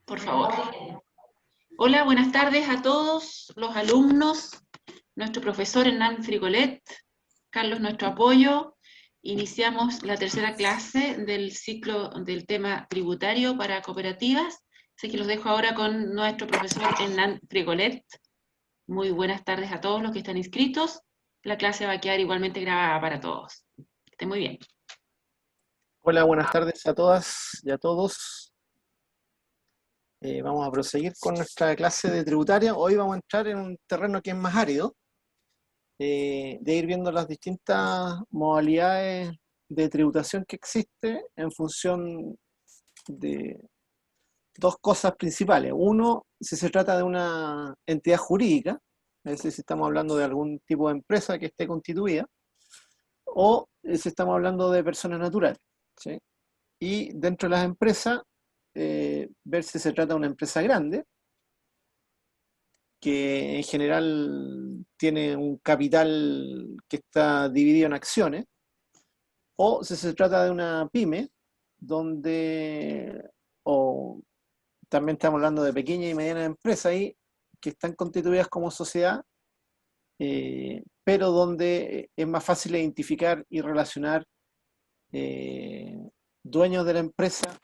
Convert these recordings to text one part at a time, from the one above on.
Por favor. Hola, buenas tardes a todos los alumnos, nuestro profesor Hernán Frigolet, Carlos, nuestro apoyo. Iniciamos la tercera clase del ciclo del tema tributario para cooperativas. Así que los dejo ahora con nuestro profesor Hernán Frigolet. Muy buenas tardes a todos los que están inscritos. La clase va a quedar igualmente grabada para todos. Que estén muy bien. Hola, buenas tardes a todas y a todos. Vamos a proseguir con nuestra clase de tributaria. Hoy vamos a entrar en un terreno que es más árido, de ir viendo las distintas modalidades de tributación que existe en función de dos cosas principales. Uno, si se trata de una entidad jurídica, es decir, si estamos hablando de algún tipo de empresa que esté constituida, o si estamos hablando de personas naturales, ¿sí? Y dentro de las empresas, ver si se trata de una empresa grande, que en general tiene un capital que está dividido en acciones, o si se trata de una pyme, donde, o también estamos hablando de pequeñas y medianas empresas ahí, que están constituidas como sociedad, pero donde es más fácil identificar y relacionar eh, dueños de la empresa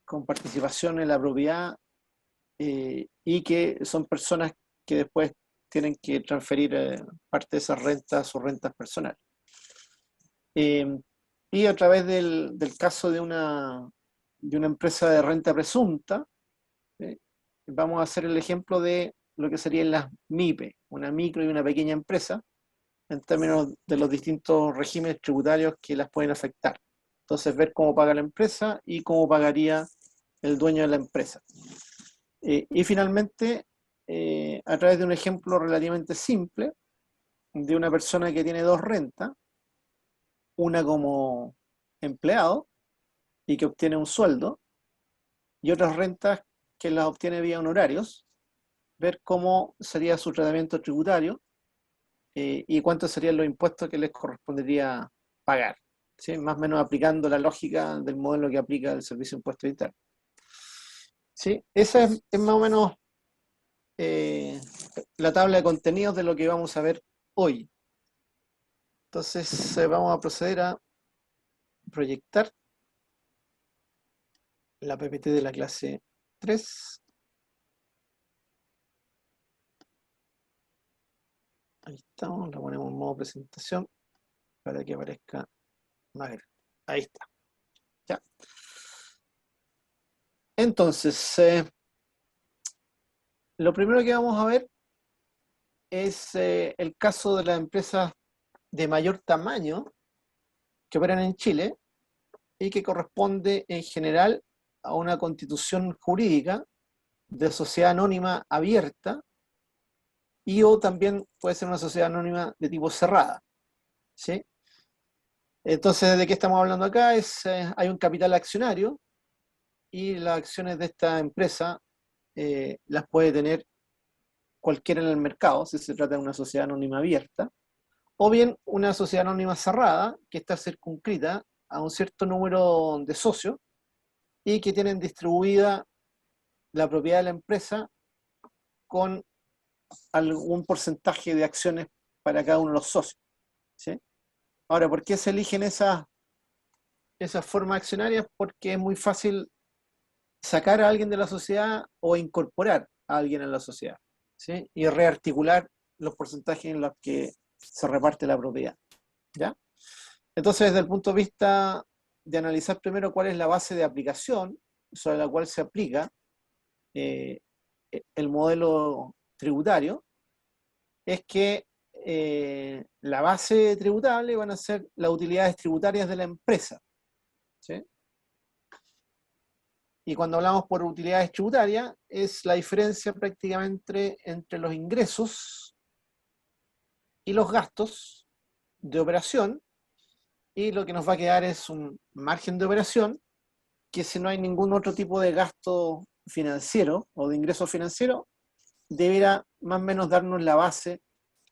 con participación en la propiedad, y que son personas que después tienen que transferir parte de esas rentas a sus rentas personales. Eh, y a través del caso de una empresa de renta presunta, ¿sí? Vamos a hacer el ejemplo de lo que serían las MIPE, una micro y una pequeña empresa, en términos de los distintos regímenes tributarios que las pueden afectar. Entonces, ver cómo paga la empresa y cómo pagaría el dueño de la empresa. Y finalmente, a través de un ejemplo relativamente simple, de una persona que tiene dos rentas, una como empleado y que obtiene un sueldo, y otras rentas que las obtiene vía honorarios, ver cómo sería su tratamiento tributario, y cuántos serían los impuestos que les correspondería pagar, ¿sí? Más o menos aplicando la lógica del modelo que aplica el Servicio de Impuestos Internos. ¿Sí? Esa es más o menos eh, la tabla de contenidos de lo que vamos a ver hoy. Entonces vamos a proceder a proyectar la PPT de la clase 3. Ahí estamos, la ponemos en modo presentación para que aparezca más grande. Ahí está. Ya. Entonces, lo primero que vamos a ver es el caso de las empresas de mayor tamaño que operan en Chile y que corresponde en general a una constitución jurídica de sociedad anónima abierta, y o también puede ser una sociedad anónima de tipo cerrada, ¿sí? Entonces, ¿de qué estamos hablando acá? Hay un capital accionario y las acciones de esta empresa las puede tener cualquiera en el mercado, si se trata de una sociedad anónima abierta, o bien una sociedad anónima cerrada que está circunscrita a un cierto número de socios y que tienen distribuida la propiedad de la empresa con algún porcentaje de acciones para cada uno de los socios, ¿sí? Ahora, ¿por qué se eligen esas formas accionarias? Porque es muy fácil sacar a alguien de la sociedad o incorporar a alguien en la sociedad, ¿sí? Y rearticular los porcentajes en los que se reparte la propiedad, ¿ya? Entonces, desde el punto de vista de analizar primero cuál es la base de aplicación sobre la cual se aplica eh, el modelo tributario, es que la base tributable van a ser las utilidades tributarias de la empresa, ¿sí? Y cuando hablamos por utilidades tributarias, es la diferencia prácticamente entre los ingresos y los gastos de operación, y lo que nos va a quedar es un margen de operación que, si no hay ningún otro tipo de gasto financiero o de ingreso financiero, deberá más o menos darnos la base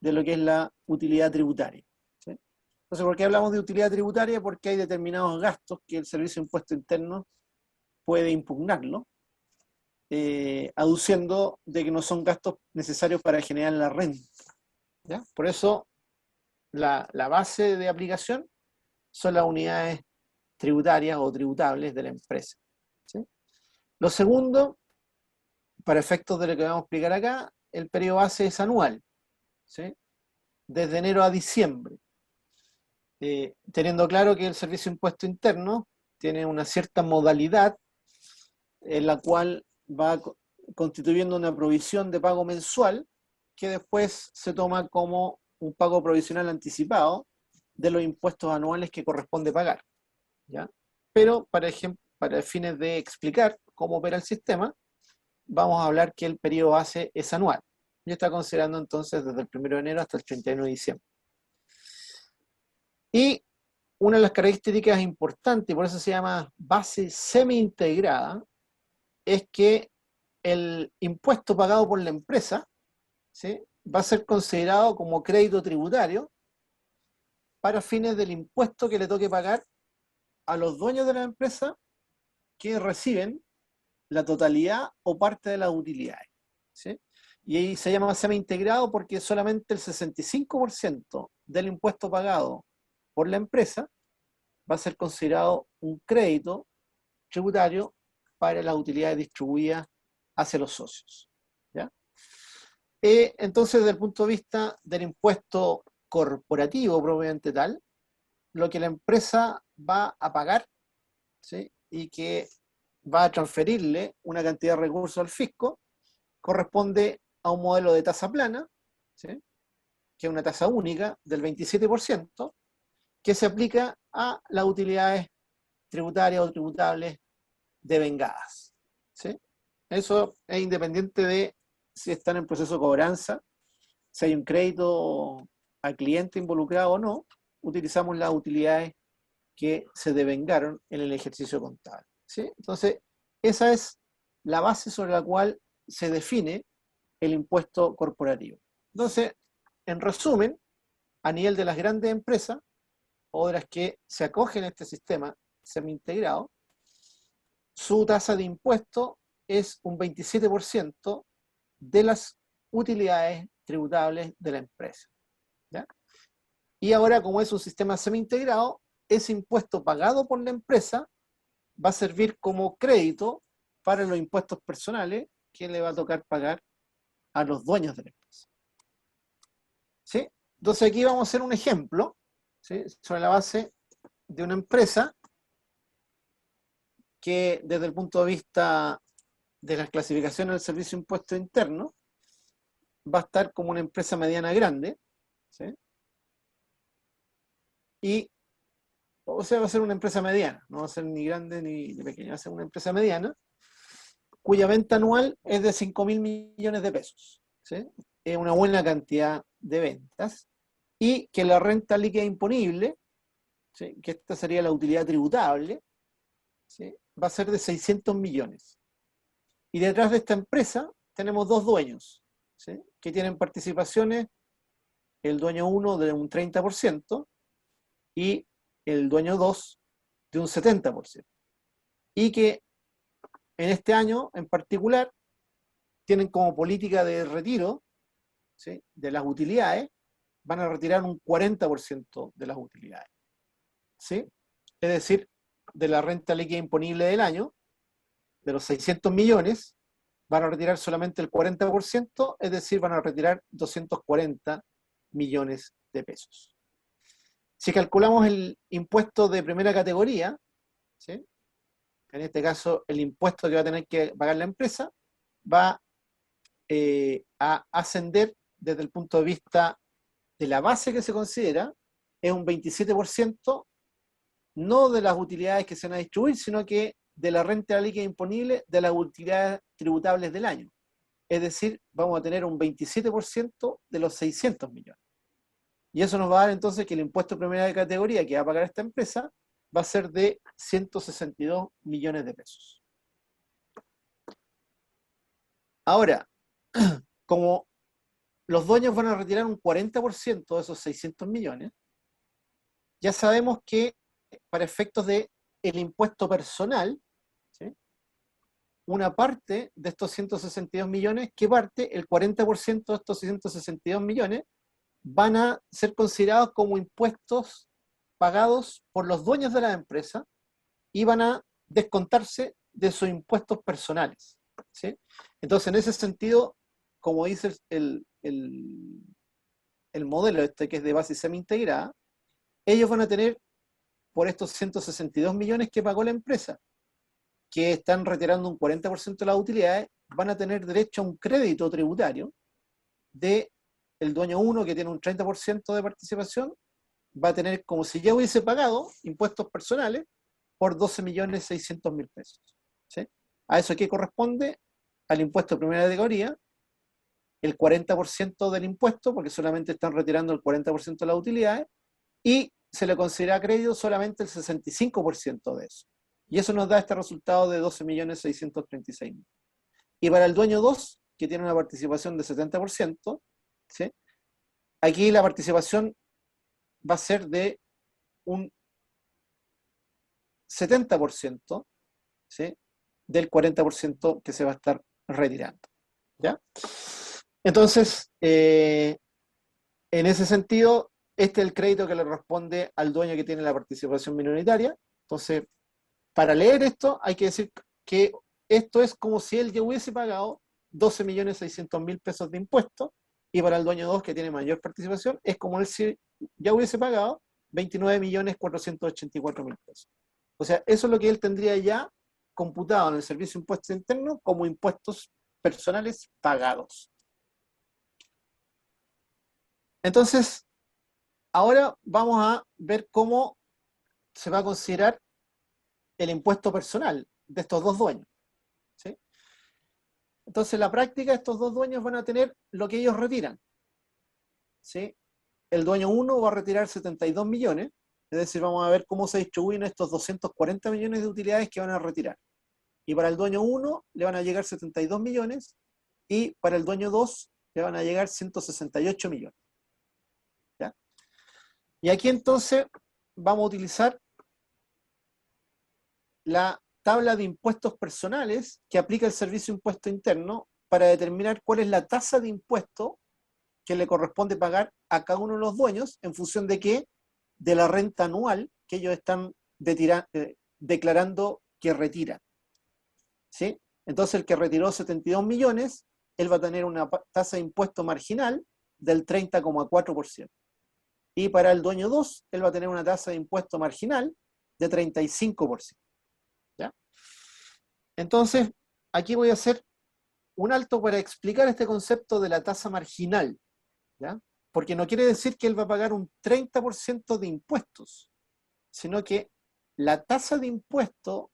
de lo que es la utilidad tributaria, ¿sí? Entonces, ¿por qué hablamos de utilidad tributaria? Porque hay determinados gastos que el Servicio de Impuestos Internos puede impugnarlo, aduciendo de que no son gastos necesarios para generar la renta, ¿ya? Por eso la base de aplicación son las unidades tributarias o tributables de la empresa, ¿sí? Lo segundo, para efectos de lo que vamos a explicar acá, el periodo base es anual, ¿sí? Desde enero a diciembre, teniendo claro que el Servicio de Impuesto Interno tiene una cierta modalidad en la cual va constituyendo una provisión de pago mensual que después se toma como un pago provisional anticipado de los impuestos anuales que corresponde pagar, ¿ya? Pero, para fines de explicar cómo opera el sistema, vamos a hablar que el periodo base es anual. Y está considerando entonces desde el 1 de enero hasta el 31 de diciembre. Y una de las características importantes, y por eso se llama base semi-integrada, es que el impuesto pagado por la empresa, ¿sí?, va a ser considerado como crédito tributario para fines del impuesto que le toque pagar a los dueños de la empresa que reciben la totalidad o parte de las utilidades, ¿sí? Y ahí se llama semi-integrado porque solamente el 65% del impuesto pagado por la empresa va a ser considerado un crédito tributario para las utilidades distribuidas hacia los socios, ¿ya? Entonces, desde el punto de vista del impuesto corporativo propiamente tal, lo que la empresa va a pagar, ¿sí?, y que va a transferirle una cantidad de recursos al fisco, corresponde a un modelo de tasa plana, ¿sí?, que es una tasa única del 27%, que se aplica a las utilidades tributarias o tributables devengadas, ¿sí? Eso es independiente de si están en proceso de cobranza, si hay un crédito al cliente involucrado o no, utilizamos las utilidades que se devengaron en el ejercicio contable, ¿sí? Entonces, esa es la base sobre la cual se define el impuesto corporativo. Entonces, en resumen, a nivel de las grandes empresas o de las que se acogen a este sistema semi-integrado, su tasa de impuesto es un 27% de las utilidades tributables de la empresa, ¿ya? Y ahora, como es un sistema semi-integrado, ese impuesto pagado por la empresa va a servir como crédito para los impuestos personales que le va a tocar pagar a los dueños de la empresa, ¿sí? Entonces aquí vamos a hacer un ejemplo, ¿sí?, sobre la base de una empresa que desde el punto de vista de las clasificaciones del Servicio de Impuesto Interno va a estar como una empresa mediana grande, ¿sí? Y, o sea, va a ser una empresa mediana, no va a ser ni grande ni pequeña, va a ser una empresa mediana, cuya venta anual es de 5.000 millones de pesos, ¿sí? Es una buena cantidad de ventas, y que la renta líquida imponible, ¿sí?, que esta sería la utilidad tributable, ¿sí?, va a ser de 600 millones. Y detrás de esta empresa tenemos dos dueños, ¿sí?, que tienen participaciones, el dueño 1 de un 30% y el dueño 2 de un 70%. Y que en este año en particular tienen como política de retiro, ¿sí?, de las utilidades, van a retirar un 40% de las utilidades, ¿sí? Es decir, de la renta líquida imponible del año, de los 600 millones, van a retirar solamente el 40%, es decir, van a retirar 240 millones de pesos. Si calculamos el impuesto de primera categoría, ¿sí?, en este caso el impuesto que va a tener que pagar la empresa, va a ascender desde el punto de vista de la base que se considera, es un 27%, no de las utilidades que se van a distribuir, sino que de la renta líquida imponible de las utilidades tributables del año. Es decir, vamos a tener un 27% de los 600 millones. Y eso nos va a dar entonces que el impuesto de primera categoría que va a pagar esta empresa va a ser de 162 millones de pesos. Ahora, como los dueños van a retirar un 40% de esos 600 millones, ya sabemos que para efectos del impuesto personal, ¿sí?, una parte de estos 162 millones, que parte, el 40% de estos 162 millones, van a ser considerados como impuestos pagados por los dueños de la empresa y van a descontarse de sus impuestos personales, ¿sí? Entonces, en ese sentido, como dice el modelo este, que es de base semi-integrada, ellos van a tener, por estos 162 millones que pagó la empresa, que están retirando un 40% de las utilidades, van a tener derecho a un crédito tributario de el dueño 1, que tiene un 30% de participación, va a tener como si ya hubiese pagado impuestos personales por 12.600.000 pesos, ¿sí? ¿A eso qué corresponde? Al impuesto de primera categoría, el 40% del impuesto, porque solamente están retirando el 40% de las utilidades, y se le considera crédito solamente el 65% de eso. Y eso nos da este resultado de 12.636.000. Y para el dueño 2, que tiene una participación de 70%, ¿sí? Aquí la participación va a ser de un 70%, ¿sí? Del 40% que se va a estar retirando, ¿ya? Entonces, en ese sentido, este es el crédito que le corresponde al dueño que tiene la participación minoritaria. Entonces, para leer esto, hay que decir que esto es como si él ya hubiese pagado 12.600.000 pesos de impuestos, y para el dueño 2, que tiene mayor participación, es como él si ya hubiese pagado 29.484.000 pesos. O sea, eso es lo que él tendría ya computado en el Servicio de Impuestos Internos como impuestos personales pagados. Entonces, ahora vamos a ver cómo se va a considerar el impuesto personal de estos dos dueños, ¿sí? Entonces, en la práctica, estos dos dueños van a tener lo que ellos retiran, ¿sí? El dueño 1 va a retirar 72 millones, es decir, vamos a ver cómo se distribuyen estos 240 millones de utilidades que van a retirar. Y para el dueño 1 le van a llegar 72 millones, y para el dueño 2 le van a llegar 168 millones. ¿Ya? Y aquí entonces vamos a utilizar la tabla de impuestos personales que aplica el Servicio de Impuesto Interno para determinar cuál es la tasa de impuesto que le corresponde pagar a cada uno de los dueños en función de qué, de la renta anual que ellos están declarando que retiran, ¿sí? Entonces el que retiró 72 millones, él va a tener una tasa de impuesto marginal del 30,4%. Y para el dueño 2, él va a tener una tasa de impuesto marginal de 35%. ¿Ya? Entonces, aquí voy a hacer un alto para explicar este concepto de la tasa marginal, ¿ya? Porque no quiere decir que él va a pagar un 30% de impuestos, sino que la tasa de impuesto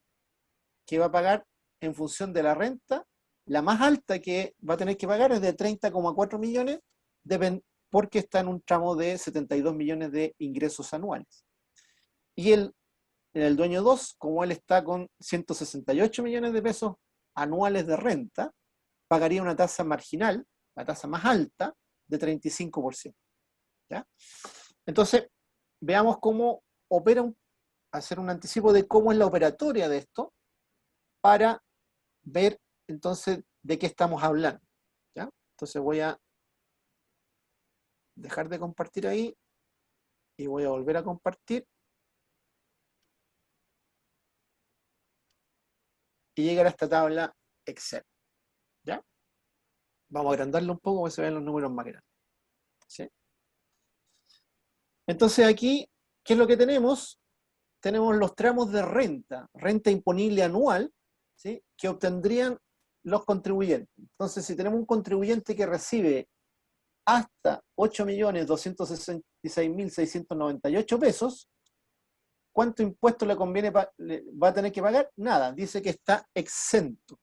que va a pagar en función de la renta, la más alta que va a tener que pagar es de 30,4 millones, porque está en un tramo de 72 millones de ingresos anuales. Y el dueño 2, como él está con 168 millones de pesos anuales de renta, pagaría una tasa marginal, la tasa más alta, de 35%. ¿Ya? Entonces, veamos cómo opera, hacer un anticipo de cómo es la operatoria de esto, para ver entonces de qué estamos hablando. ¿Ya? Entonces voy a dejar de compartir ahí y voy a volver a compartir y llegar a esta tabla Excel. ¿Ya? Vamos a agrandarlo un poco para que se vean los números más grandes, ¿sí? Entonces aquí, ¿qué es lo que tenemos? Tenemos los tramos de renta imponible anual, ¿sí? Que obtendrían los contribuyentes. Entonces, si tenemos un contribuyente que recibe hasta 8.266.698 pesos, ¿cuánto impuesto le conviene va a tener que pagar? Nada, dice que está exento.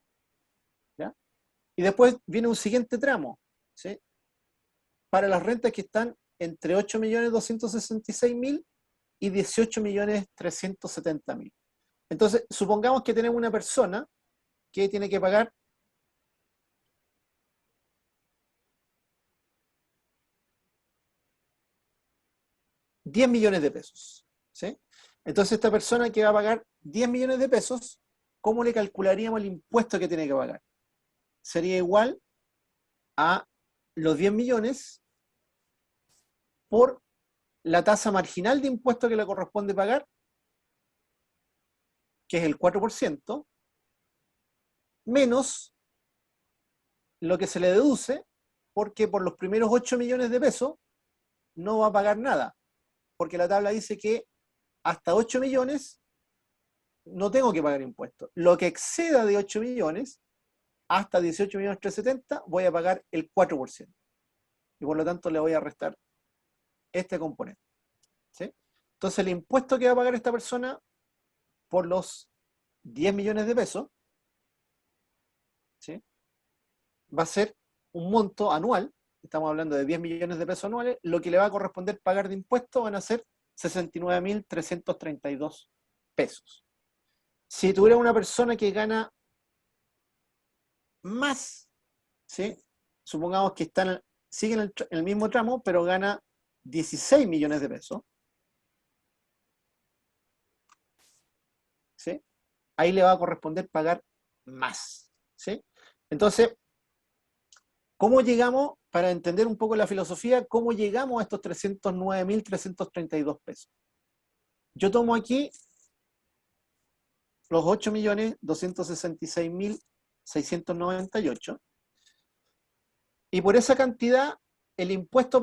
¿Ya? Y después viene un siguiente tramo, ¿sí? Para las rentas que están entre 8.266.000 y 18.370.000. Entonces, supongamos que tenemos una persona que tiene que pagar $10 millones, ¿sí? Entonces, esta persona que va a pagar 10 millones de pesos ¿cómo le calcularíamos el impuesto que tiene que pagar? Sería igual a los 10 millones por la tasa marginal de impuesto que le corresponde pagar, que es el 4%, menos lo que se le deduce, porque por los primeros 8 millones de pesos no va a pagar nada, porque la tabla dice que hasta 8 millones no tengo que pagar impuestos. Lo que exceda de 8 millones, hasta 18 millones 370, voy a pagar el 4%. Y por lo tanto le voy a restar este componente. ¿Sí? Entonces el impuesto que va a pagar esta persona por los 10 millones de pesos, ¿sí?, va a ser un monto anual, estamos hablando de 10 millones de pesos anuales, lo que le va a corresponder pagar de impuestos van a ser 69.332 pesos. Si tuviera una persona que gana más, ¿sí?, supongamos que sigue en el mismo tramo, pero gana 16 millones de pesos, ¿sí?, ahí le va a corresponder pagar más, ¿sí? Entonces, ¿cómo llegamos, para entender un poco la filosofía, cómo llegamos a estos 309.332 pesos? Yo tomo aquí los 8.266.698 y por esa cantidad el impuesto a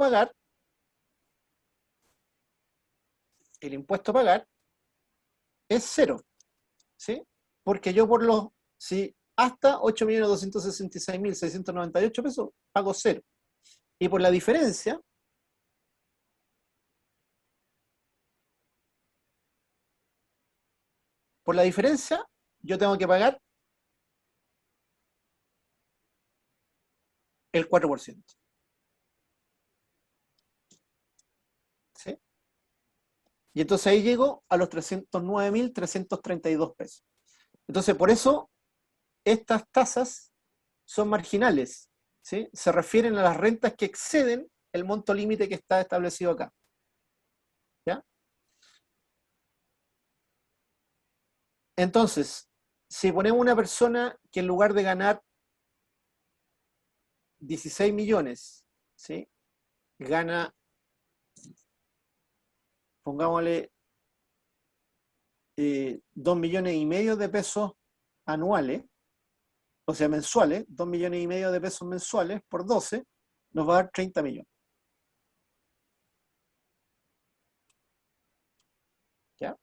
pagar es cero, ¿sí? Porque yo si hasta 8.266.698 pesos pago cero. Y por la diferencia, yo tengo que pagar el 4%. ¿Sí? Y entonces ahí llego a los 309.332 pesos. Entonces, por eso, estas tasas son marginales, ¿sí? Se refieren a las rentas que exceden el monto límite que está establecido acá. ¿Ya? Entonces, si ponemos una persona que en lugar de ganar 16 millones, ¿sí?, gana, pongámosle, 2,5 millones de pesos anuales, o sea, mensuales, 2,5 millones de pesos mensuales por 12, nos va a dar 30 millones. ¿Ya?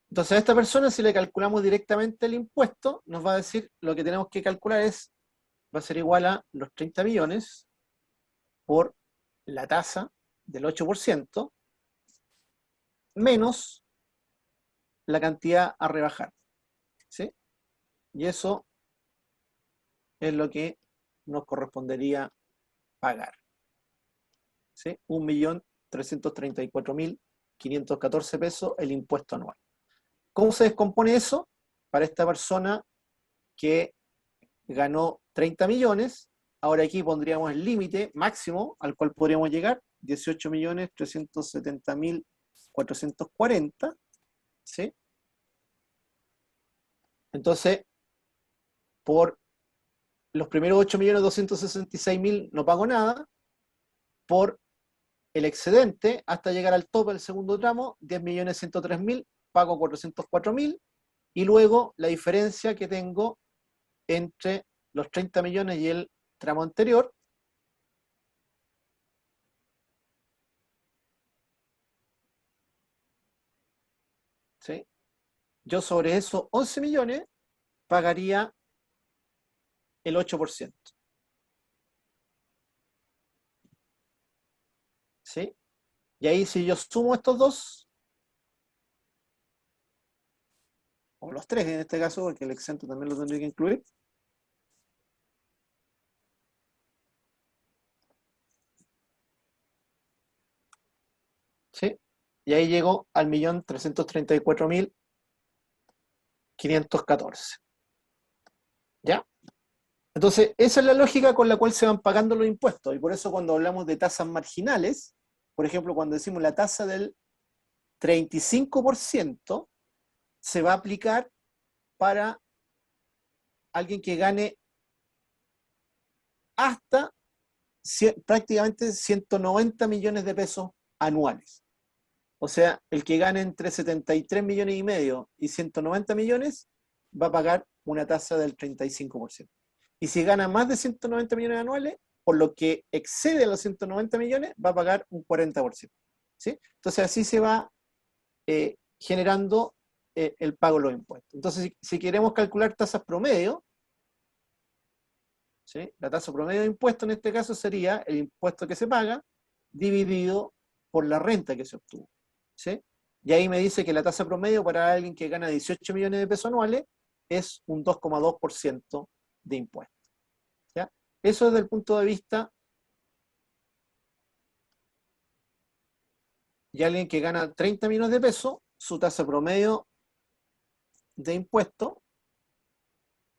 Entonces a esta persona, si le calculamos directamente el impuesto, nos va a decir, lo que tenemos que calcular va a ser igual a los 30 millones por la tasa del 8%, menos la cantidad a rebajar, ¿sí? Y eso es lo que nos correspondería pagar, ¿sí? 1.334.514 pesos el impuesto anual. ¿Cómo se descompone eso? Para esta persona que ganó 30 millones, ahora aquí pondríamos el límite máximo al cual podríamos llegar, 18.370.440, ¿sí? Entonces, por los primeros 8.266.000 no pago nada, por el excedente hasta llegar al tope del segundo tramo, 10.103.000, pago 404.000, y luego la diferencia que tengo entre los 30 millones y el tramo anterior, ¿sí?, yo sobre esos 11 millones pagaría el 8%. ¿Sí? Y ahí si yo sumo estos dos, o los tres en este caso, porque el exento también lo tendría que incluir, ¿sí?, y ahí llego al 1.334.514. ¿Ya? Entonces, esa es la lógica con la cual se van pagando los impuestos, y por eso cuando hablamos de tasas marginales, por ejemplo, cuando decimos la tasa del 35%, se va a aplicar para alguien que gane hasta prácticamente 190 millones de pesos anuales. O sea, el que gane entre 73 millones y medio y 190 millones va a pagar una tasa del 35%. Y si gana más de 190 millones anuales, por lo que excede a los 190 millones, va a pagar un 40%. ¿Sí? Entonces así se va generando el pago de los impuestos. Entonces, si queremos calcular tasas promedio, ¿sí? La tasa promedio de impuesto en este caso sería el impuesto que se paga dividido por la renta que se obtuvo. ¿Sí? Y ahí me dice que la tasa promedio para alguien que gana 18 millones de pesos anuales es un 2,2% de impuesto. ¿Ya? Eso desde el punto de vista de alguien que gana 30 millones de pesos, su tasa promedio de impuesto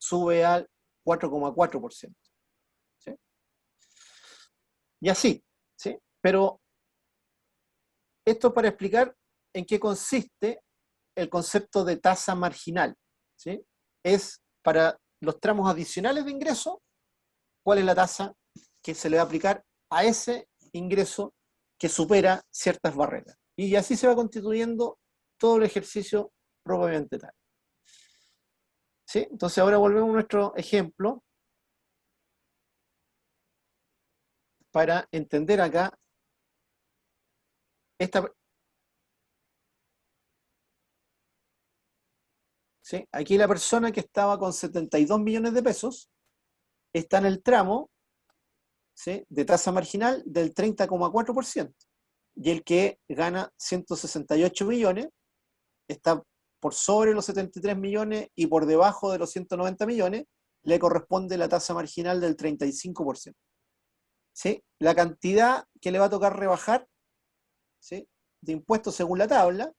sube al 4,4%. ¿Sí? Y así, ¿sí? Pero esto es para explicar en qué consiste el concepto de tasa marginal. ¿Sí? Es para los tramos adicionales de ingreso, cuál es la tasa que se le va a aplicar a ese ingreso que supera ciertas barreras. Y así se va constituyendo todo el ejercicio propiamente tal. ¿Sí? Entonces ahora volvemos a nuestro ejemplo para entender acá esta. ¿Sí? Aquí la persona que estaba con 72 millones de pesos está en el tramo, ¿sí?, de tasa marginal del 30,4%. Y el que gana 168 millones está por sobre los 73 millones y por debajo de los 190 millones, le corresponde la tasa marginal del 35%. ¿Sí? La cantidad que le va a tocar rebajar, ¿sí?, de impuestos según la tabla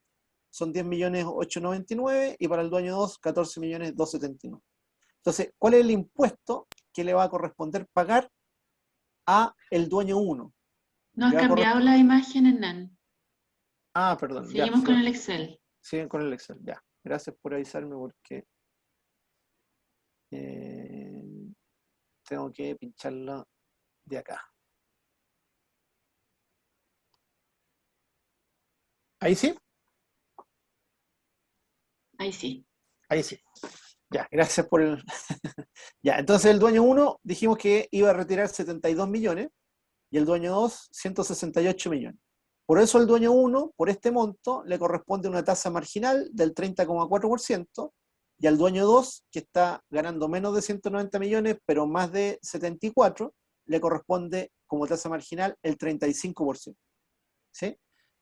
son 10.899.000 y para el dueño 2, 14.279.000. Entonces, ¿cuál es el impuesto que le va a corresponder pagar a el dueño 1? No has cambiado la imagen, Hernán. Ah, perdón. Seguimos ya, con el Excel. Siguen con el Excel, ya. Gracias por avisarme porque tengo que pincharlo de acá. ¿Ahí sí? Ahí sí. Ahí sí. Ya, gracias por el... Ya, entonces el dueño 1 dijimos que iba a retirar 72 millones y el dueño 2, 168 millones. Por eso el dueño 1, por este monto, le corresponde una tasa marginal del 30,4% y al dueño 2, que está ganando menos de 190 millones, pero más de 74, le corresponde como tasa marginal el 35%. ¿Sí?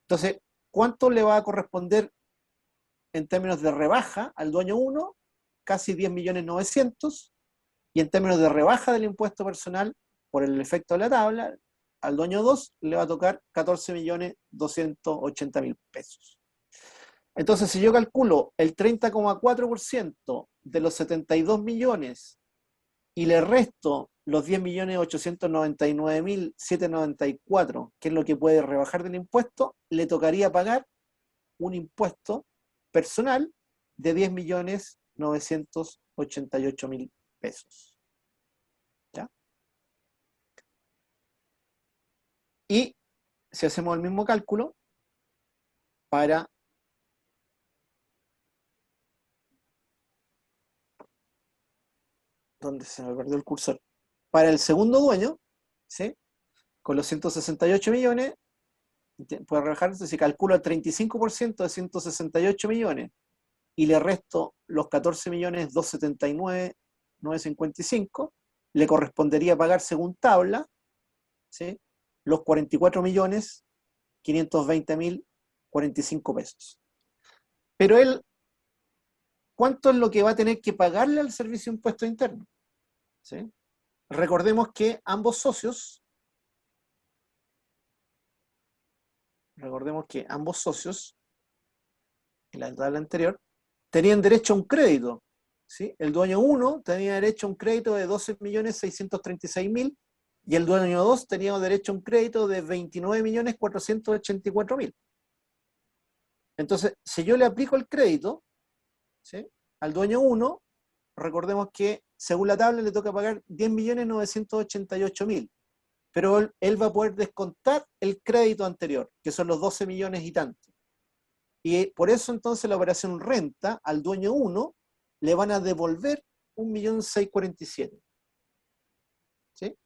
Entonces, ¿cuánto le va a corresponder en términos de rebaja al dueño 1? Casi 10.900.000, y en términos de rebaja del impuesto personal, por el efecto de la tabla, al dueño 2 le va a tocar 14.280.000 pesos. Entonces, si yo calculo el 30,4% de los 72 millones y le resto los 10.899.794, que es lo que puede rebajar del impuesto, le tocaría pagar un impuesto personal de 10.988.000 pesos. ¿Ya? Y si hacemos el mismo cálculo para ¿dónde se me perdió el cursor? Para el segundo dueño, ¿sí?, con los 168 millones, puede rebajarse, si calculo el 35% de 168 millones y le resto los 14.279.955, le correspondería pagar según tabla, ¿sí?, los 44.520.045 pesos. Pero él, ¿cuánto es lo que va a tener que pagarle al Servicio de Impuestos Internos? ¿Sí? Recordemos que ambos socios, en la tabla anterior, tenían derecho a un crédito. ¿Sí? El dueño 1 tenía derecho a un crédito de 12.636.000 y el dueño 2 tenía derecho a un crédito de 29.484.000. Entonces, si yo le aplico el crédito, ¿sí? Al dueño 1, recordemos que según la tabla le toca pagar 10.988.000, pero él va a poder descontar el crédito anterior, que son los 12 millones y tanto. Y por eso entonces la operación renta al dueño 1 le van a devolver 1.647.000. ¿Sí?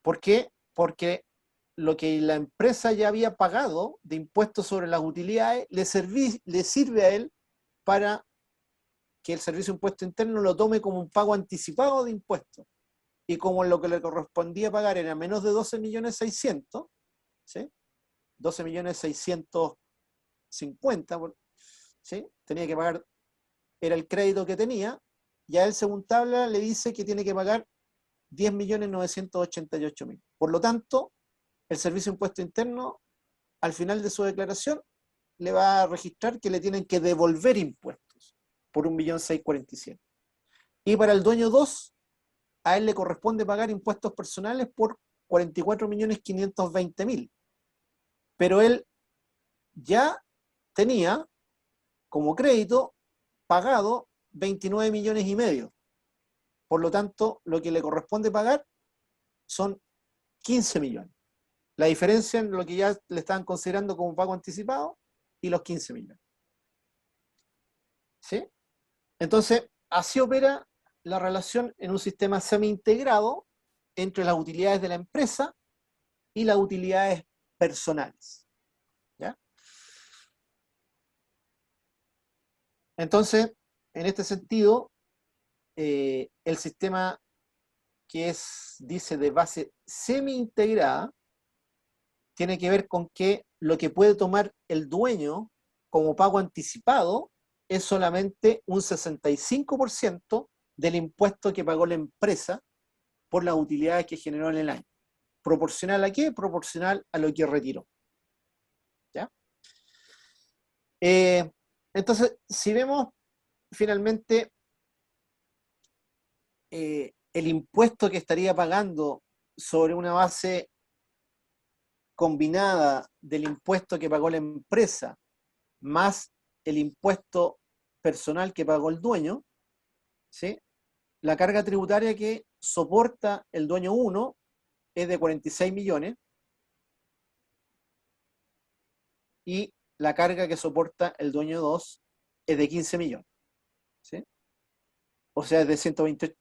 ¿Por qué? Porque lo que la empresa ya había pagado de impuestos sobre las utilidades le sirve a él para que el Servicio de Impuesto Interno lo tome como un pago anticipado de impuestos. Y como lo que le correspondía pagar era menos de 12.600.000, ¿sí? 12.650.000, ¿sí? Tenía que pagar, era el crédito que tenía, y a él según tabla le dice que tiene que pagar 10.988.000. Por lo tanto, el Servicio de Impuesto Interno, al final de su declaración, le va a registrar que le tienen que devolver impuestos por 1.647.000. Y para el dueño 2, a él le corresponde pagar impuestos personales por 44.520.000. Pero él ya tenía como crédito pagado 29,5 millones. Por lo tanto, lo que le corresponde pagar son 15 millones. La diferencia en lo que ya le estaban considerando como pago anticipado y los 15 millones. ¿Sí? Entonces, así opera la relación en un sistema semi-integrado entre las utilidades de la empresa y las utilidades personales. ¿Ya? Entonces, en este sentido, el sistema que dice de base semi-integrada, tiene que ver con que lo que puede tomar el dueño como pago anticipado es solamente un 65% del impuesto que pagó la empresa por las utilidades que generó en el año. ¿Proporcional a qué? Proporcional a lo que retiró. ¿Ya? Entonces, si vemos finalmente el impuesto que estaría pagando sobre una base combinada del impuesto que pagó la empresa más el impuesto personal que pagó el dueño, ¿sí? La carga tributaria que soporta el dueño 1 es de 46 millones y la carga que soporta el dueño 2 es de 15 millones. ¿Sí? O sea, es de 128,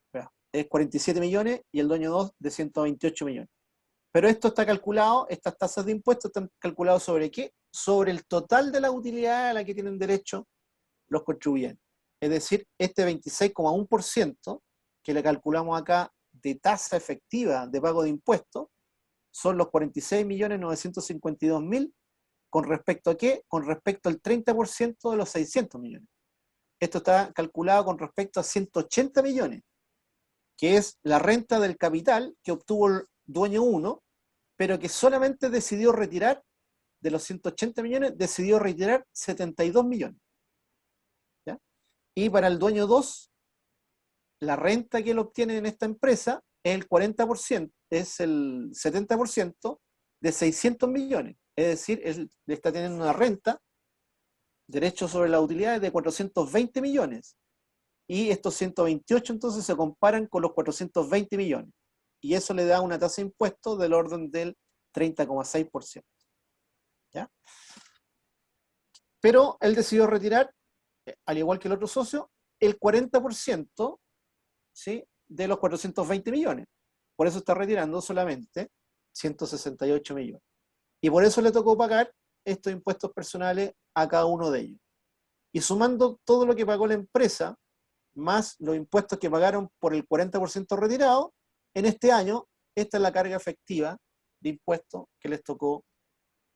es 47 millones y el dueño 2 de 128 millones. Pero esto está calculado, estas tasas de impuestos están calculadas ¿sobre qué? Sobre el total de la utilidad a la que tienen derecho los contribuyentes. Es decir, este 26,1% que le calculamos acá de tasa efectiva de pago de impuestos son los 46.952.000 con respecto a qué? Con respecto al 30% de los 600 millones. Esto está calculado con respecto a 180 millones, que es la renta del capital que obtuvo el dueño 1, pero que solamente decidió retirar, de los 180 millones, decidió retirar 72 millones. ¿Ya? Y para el dueño 2, la renta que él obtiene en esta empresa es el 40%, es el 70% de 600 millones. Es decir, él está teniendo una renta, derechos sobre las utilidades, de 420 millones. Y estos 128 entonces se comparan con los 420 millones. Y eso le da una tasa de impuesto del orden del 30,6%. ¿Ya? Pero él decidió retirar, al igual que el otro socio, el 40%, ¿sí?, de los 420 millones. Por eso está retirando solamente 168 millones. Y por eso le tocó pagar estos impuestos personales a cada uno de ellos. Y sumando todo lo que pagó la empresa, más los impuestos que pagaron por el 40% retirado, en este año, esta es la carga efectiva de impuestos que les tocó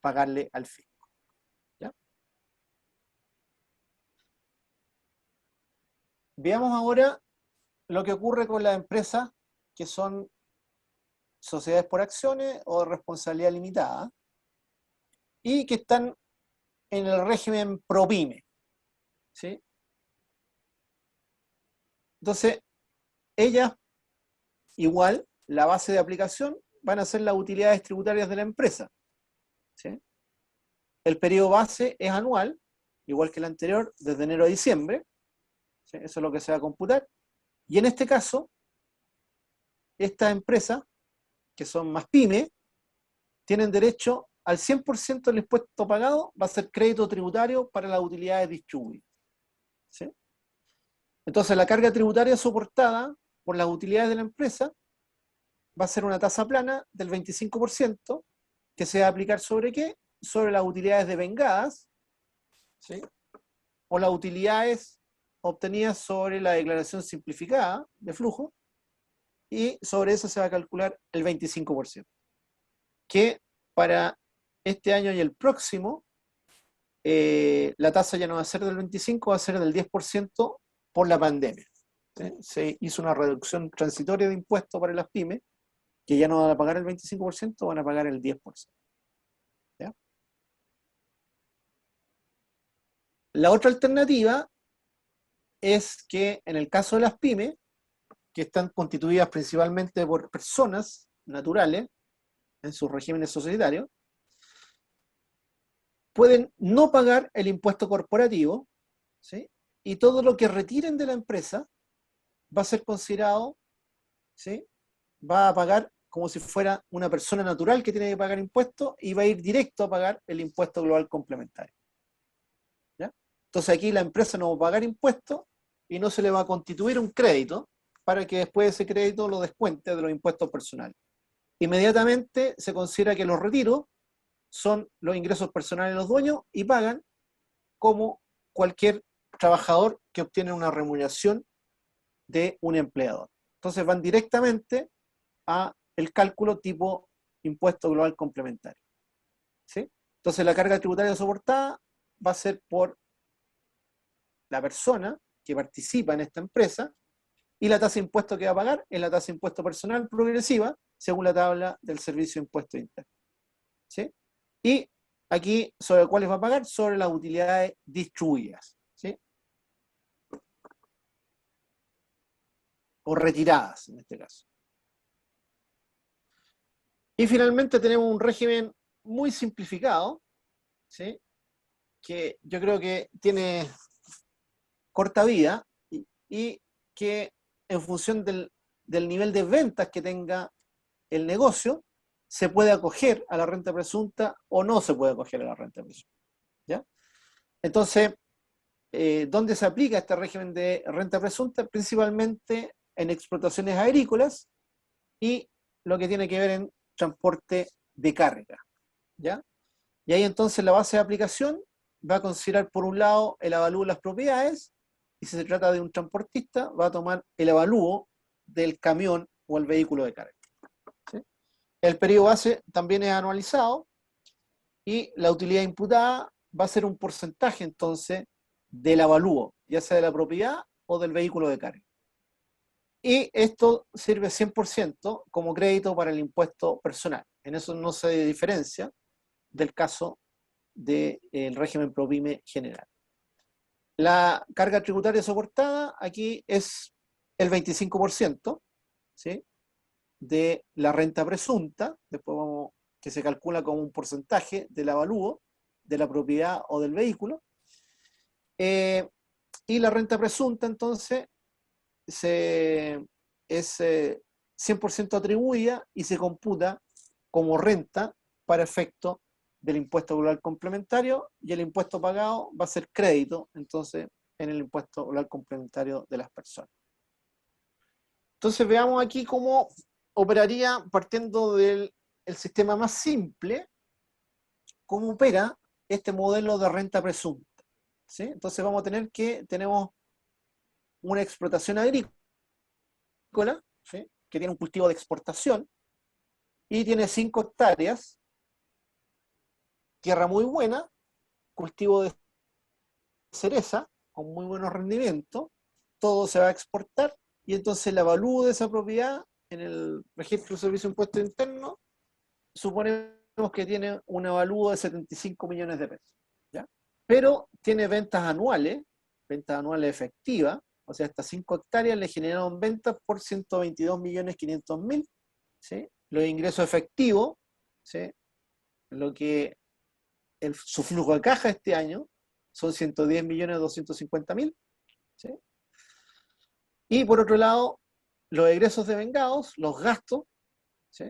pagarle al fisco. ¿Ya? Veamos ahora lo que ocurre con las empresas que son sociedades por acciones o de responsabilidad limitada y que están en el régimen ProPyme. ¿Sí? Entonces, ellas, igual, la base de aplicación van a ser las utilidades tributarias de la empresa. ¿Sí? El periodo base es anual, igual que el anterior, desde enero a diciembre, ¿sí? Eso es lo que se va a computar. Y en este caso, estas empresas, que son más pymes, tienen derecho al 100% del impuesto pagado, va a ser crédito tributario para las utilidades distribuidas, ¿sí? Entonces, la carga tributaria soportada por las utilidades de la empresa va a ser una tasa plana del 25%, que se va a aplicar ¿sobre qué? Sobre las utilidades devengadas, ¿sí? O las utilidades obtenidas sobre la declaración simplificada de flujo, y sobre eso se va a calcular el 25%, que para este año y el próximo, la tasa ya no va a ser del 25%, va a ser del 10% por la pandemia, ¿sí? Se hizo una reducción transitoria de impuestos para las pymes, que ya no van a pagar el 25%, van a pagar el 10%. ¿Ya? La otra alternativa es que en el caso de las pymes, que están constituidas principalmente por personas naturales en sus regímenes societarios, pueden no pagar el impuesto corporativo, ¿sí? Y todo lo que retiren de la empresa va a ser considerado, ¿sí? Va a pagar como si fuera una persona natural que tiene que pagar impuestos, y va a ir directo a pagar el impuesto global complementario. ¿Ya? Entonces aquí la empresa no va a pagar impuestos y no se le va a constituir un crédito para que después ese crédito lo descuente de los impuestos personales. Inmediatamente se considera que los retiros son los ingresos personales de los dueños y pagan como cualquier trabajador que obtiene una remuneración de un empleador. Entonces van directamente a el cálculo tipo impuesto global complementario, ¿sí? Entonces la carga tributaria soportada va a ser por la persona que participa en esta empresa, y la tasa de impuesto que va a pagar es la tasa de impuesto personal progresiva según la tabla del Servicio de Impuesto Interno, ¿sí? Y aquí, ¿sobre cuáles va a pagar? Sobre las utilidades distribuidas, ¿sí? O retiradas, en este caso. Y finalmente tenemos un régimen muy simplificado, ¿sí? Que yo creo que tiene corta vida, y que en función del nivel de ventas que tenga el negocio, se puede acoger a la renta presunta o no se puede acoger a la renta presunta, ¿ya? Entonces, ¿dónde se aplica este régimen de renta presunta? Principalmente en explotaciones agrícolas y lo que tiene que ver en transporte de carga, ¿ya? Y ahí entonces la base de aplicación va a considerar, por un lado, el avalúo de las propiedades, y si se trata de un transportista, va a tomar el avalúo del camión o el vehículo de carga, ¿sí? El periodo base también es anualizado, y la utilidad imputada va a ser un porcentaje entonces del avalúo, ya sea de la propiedad o del vehículo de carga. Y esto sirve 100% como crédito para el impuesto personal. En eso no se diferencia del caso del régimen ProPyme general. La carga tributaria soportada aquí es el 25%, ¿sí? De la renta presunta, después vamos, que se calcula como un porcentaje del avalúo de la propiedad o del vehículo. Y la renta presunta entonces es 100% atribuida y se computa como renta para efecto del impuesto global complementario, y el impuesto pagado va a ser crédito entonces en el impuesto global complementario de las personas. Entonces veamos aquí cómo operaría, partiendo del sistema más simple, cómo opera este modelo de renta presunta, ¿sí? Entonces vamos a tener que tenemos una explotación agrícola, ¿sí? Que tiene un cultivo de exportación y tiene 5 hectáreas, tierra muy buena, cultivo de cereza con muy buenos rendimientos, todo se va a exportar, y entonces el avalúo de esa propiedad en el registro de servicio de impuesto interno suponemos que tiene un avalúo de 75 millones de pesos, ¿ya? Pero tiene ventas anuales efectivas, o sea, estas 5 hectáreas le generaron ventas por 122.500.000, ¿sí? Los ingresos efectivos, ¿sí? Lo que su flujo de caja este año son 110.250.000, ¿sí? Y por otro lado, los egresos devengados, los gastos, ¿sí?,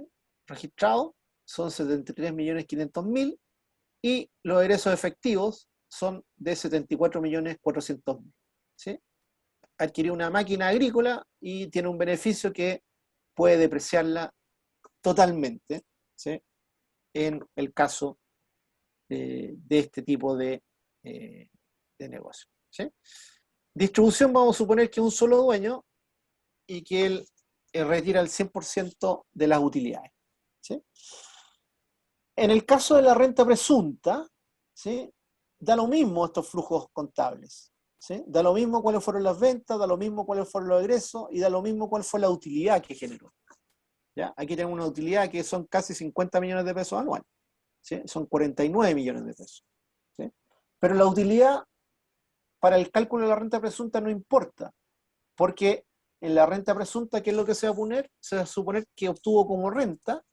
registrados, son 73.500.000 y los egresos efectivos son de 74.400.000. ¿Sí? Adquirió una máquina agrícola y tiene un beneficio que puede depreciarla totalmente, ¿sí?, en el caso de este tipo de negocio. ¿Sí? Distribución, vamos a suponer que es un solo dueño y que él retira el 100% de las utilidades. ¿Sí? En el caso de la renta presunta, ¿sí?, da lo mismo estos flujos contables. ¿Sí? Da lo mismo cuáles fueron las ventas, da lo mismo cuáles fueron los egresos y da lo mismo cuál fue la utilidad que generó. ¿Ya? Aquí tenemos una utilidad que son casi 50 millones de pesos anuales. ¿Sí? Son 49 millones de pesos. ¿Sí? Pero la utilidad para el cálculo de la renta presunta no importa, porque en la renta presunta, ¿qué es lo que se va a poner? Se va a suponer que obtuvo como renta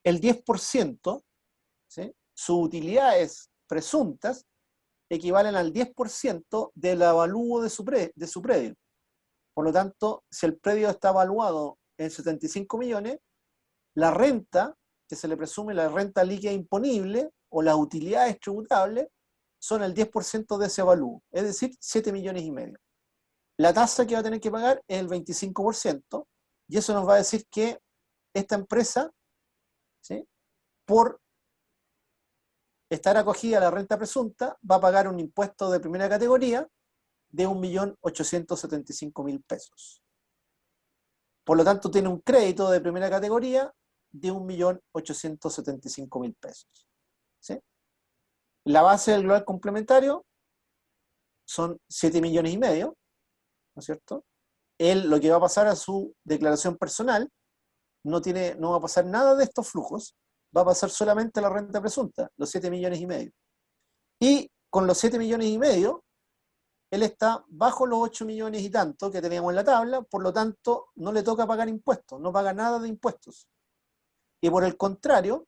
el 10%, ¿sí? Sus utilidades presuntas equivalen al 10% del avalúo de su predio. Por lo tanto, si el predio está evaluado en 75 millones, la renta que se le presume, la renta líquida imponible o las utilidades tributables, son el 10% de ese avalúo, es decir, 7,5 millones. La tasa que va a tener que pagar es el 25%, y eso nos va a decir que esta empresa, ¿sí?, por estar acogida a la renta presunta, va a pagar un impuesto de primera categoría de 1.875.000 pesos. Por lo tanto, tiene un crédito de primera categoría de 1.875.000 pesos. ¿Sí? La base del global complementario son 7,5 millones, ¿no es cierto? Él, lo que va a pasar a su declaración personal, no va a pasar nada de estos flujos, va a pasar solamente la renta presunta, los 7,5 millones. Y con los 7,5 millones, él está bajo los 8 millones y tanto que teníamos en la tabla, por lo tanto no le toca pagar impuestos, no paga nada de impuestos. Y por el contrario,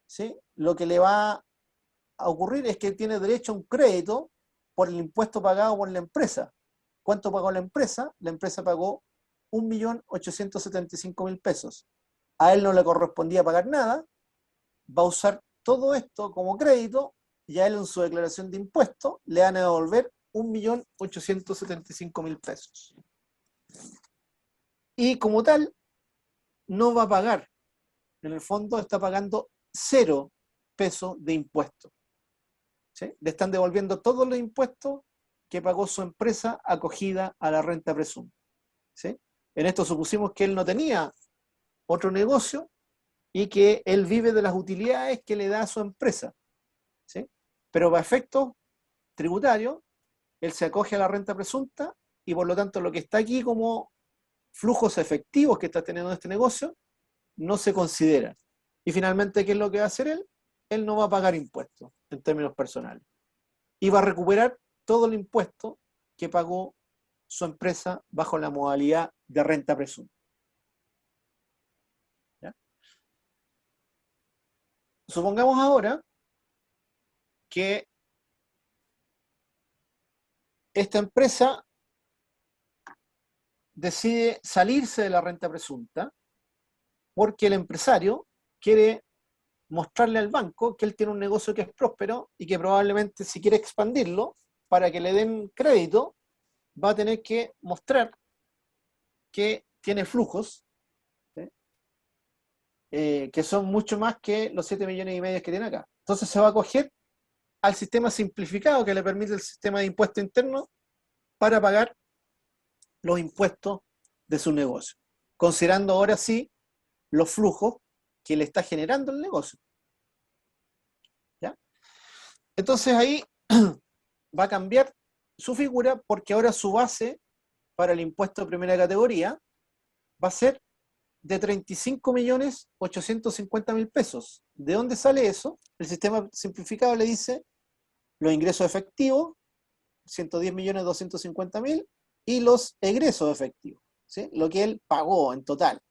¿sí?, lo que le va a ocurrir es que tiene derecho a un crédito por el impuesto pagado por la empresa. ¿Cuánto pagó la empresa? La empresa pagó 1.875.000 pesos. A él no le correspondía pagar nada, va a usar todo esto como crédito y a él en su declaración de impuestos le van a devolver 1.875.000 pesos. Y como tal, no va a pagar. En el fondo está pagando 0 pesos de impuestos. ¿Sí? Le están devolviendo todos los impuestos que pagó su empresa acogida a la renta presunta. ¿Sí? En esto supusimos que él no tenía otro negocio y que él vive de las utilidades que le da a su empresa. ¿Sí? Pero para efectos tributarios, él se acoge a la renta presunta y por lo tanto lo que está aquí como flujos efectivos que está teniendo este negocio no se considera. Y finalmente, ¿qué es lo que va a hacer él? Él no va a pagar impuestos en términos personales. Y va a recuperar todo el impuesto que pagó su empresa bajo la modalidad de renta presunta. ¿Ya? Supongamos ahora que esta empresa decide salirse de la renta presunta porque el empresario quiere mostrarle al banco que él tiene un negocio que es próspero y que probablemente, si quiere expandirlo para que le den crédito, va a tener que mostrar que tiene flujos, ¿sí?, que son mucho más que los 7,5 millones que tiene acá. Entonces se va a acoger al sistema simplificado que le permite el sistema de impuesto interno para pagar los impuestos de su negocio, considerando ahora sí los flujos que le está generando el negocio. ¿Ya? Entonces ahí va a cambiar su figura porque ahora su base para el impuesto de primera categoría va a ser de 35.850.000 pesos. ¿De dónde sale eso? El sistema simplificado le dice los ingresos efectivos, 110.250.000, y los egresos efectivos, ¿sí?, lo que él pagó en total,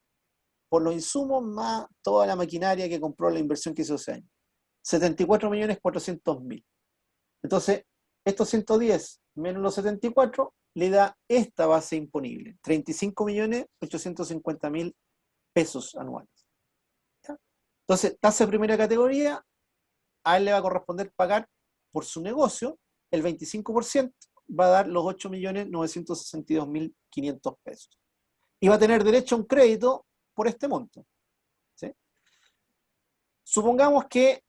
por los insumos más toda la maquinaria que compró, la inversión que hizo ese año. 74.400.000. Entonces, estos 110 menos los 74 le da esta base imponible, 35.850.000 pesos anuales. ¿Ya? Entonces, tasa de primera categoría, a él le va a corresponder pagar por su negocio, el 25% va a dar los 8.962.500 pesos. Y va a tener derecho a un crédito por este monto. ¿Sí? Supongamos que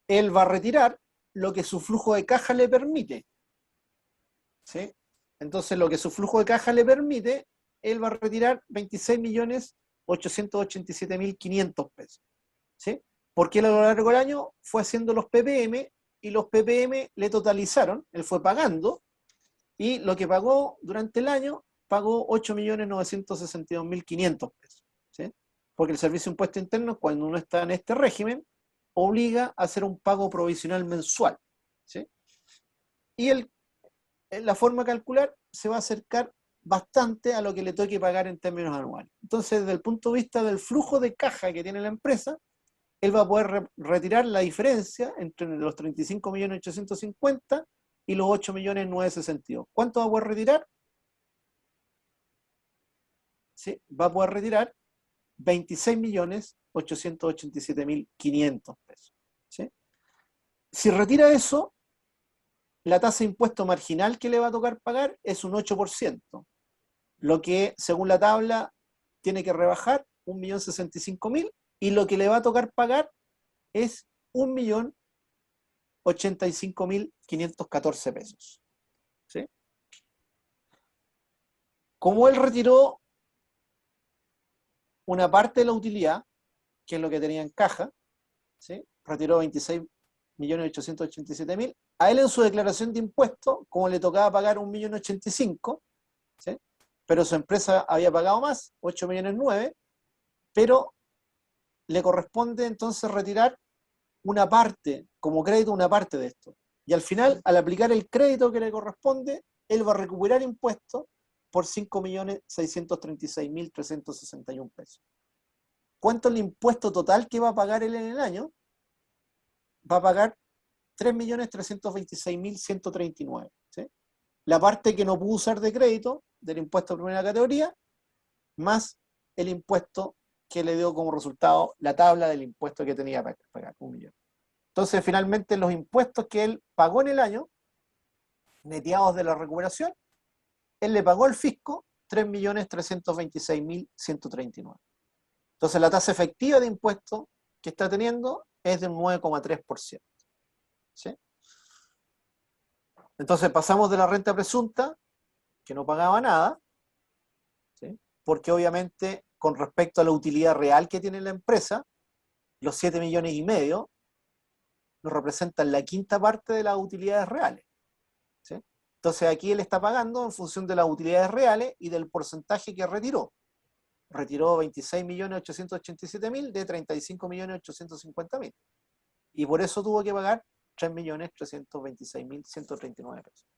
él va a retirar lo que su flujo de caja le permite. ¿Sí? Entonces, lo que su flujo de caja le permite, él va a retirar 26.887.500 pesos. ¿Sí? Porque él a lo largo del año fue haciendo los PPM y los PPM le totalizaron, él fue pagando, y lo que pagó durante el año, pagó 8.962.500 pesos. ¿Sí? Porque el Servicio de Impuesto Interno, cuando uno está en este régimen, obliga a hacer un pago provisional mensual. ¿Sí? Y la forma de calcular se va a acercar bastante a lo que le toque pagar en términos anuales. Entonces, desde el punto de vista del flujo de caja que tiene la empresa, él va a poder retirar la diferencia entre los 35.850.000 y los 8.962.000. ¿Cuánto va a poder retirar? ¿Sí? Va a poder retirar 26.887.500 pesos. ¿Sí? Si retira eso, la tasa de impuesto marginal que le va a tocar pagar es un 8%, lo que, según la tabla, tiene que rebajar 1.065.000, y lo que le va a tocar pagar es 1.085.514 pesos. ¿Sí? Como él retiró una parte de la utilidad, que es lo que tenía en caja, ¿sí? Retiró 26.887.000, a él en su declaración de impuestos, como le tocaba pagar 1.085.000, ¿sí? Pero su empresa había pagado más, 8.900.000, pero le corresponde entonces retirar una parte, como crédito, una parte de esto. Y al final, al aplicar el crédito que le corresponde, él va a recuperar impuestos por 5.636.361 pesos. ¿Cuánto es el impuesto total que va a pagar él en el año? Va a pagar 3.326.139. ¿Sí? La parte que no pudo usar de crédito del impuesto de primera categoría, más el impuesto que le dio como resultado la tabla del impuesto que tenía para pagar, 1.000.000. Entonces, finalmente, los impuestos que él pagó en el año, neteados de la recuperación, él le pagó al fisco 3.326.139. Entonces, la tasa efectiva de impuestos que está teniendo es de un 9,3%. ¿Sí? Entonces, pasamos de la renta presunta, que no pagaba nada, ¿sí? Porque obviamente, con respecto a la utilidad real que tiene la empresa, los 7,5 millones nos representan la quinta parte de las utilidades reales. ¿Sí? Entonces aquí él está pagando en función de las utilidades reales y del porcentaje que retiró. Retiró 26.887.000 de 35.850.000. Y por eso tuvo que pagar 3.326.139 pesos.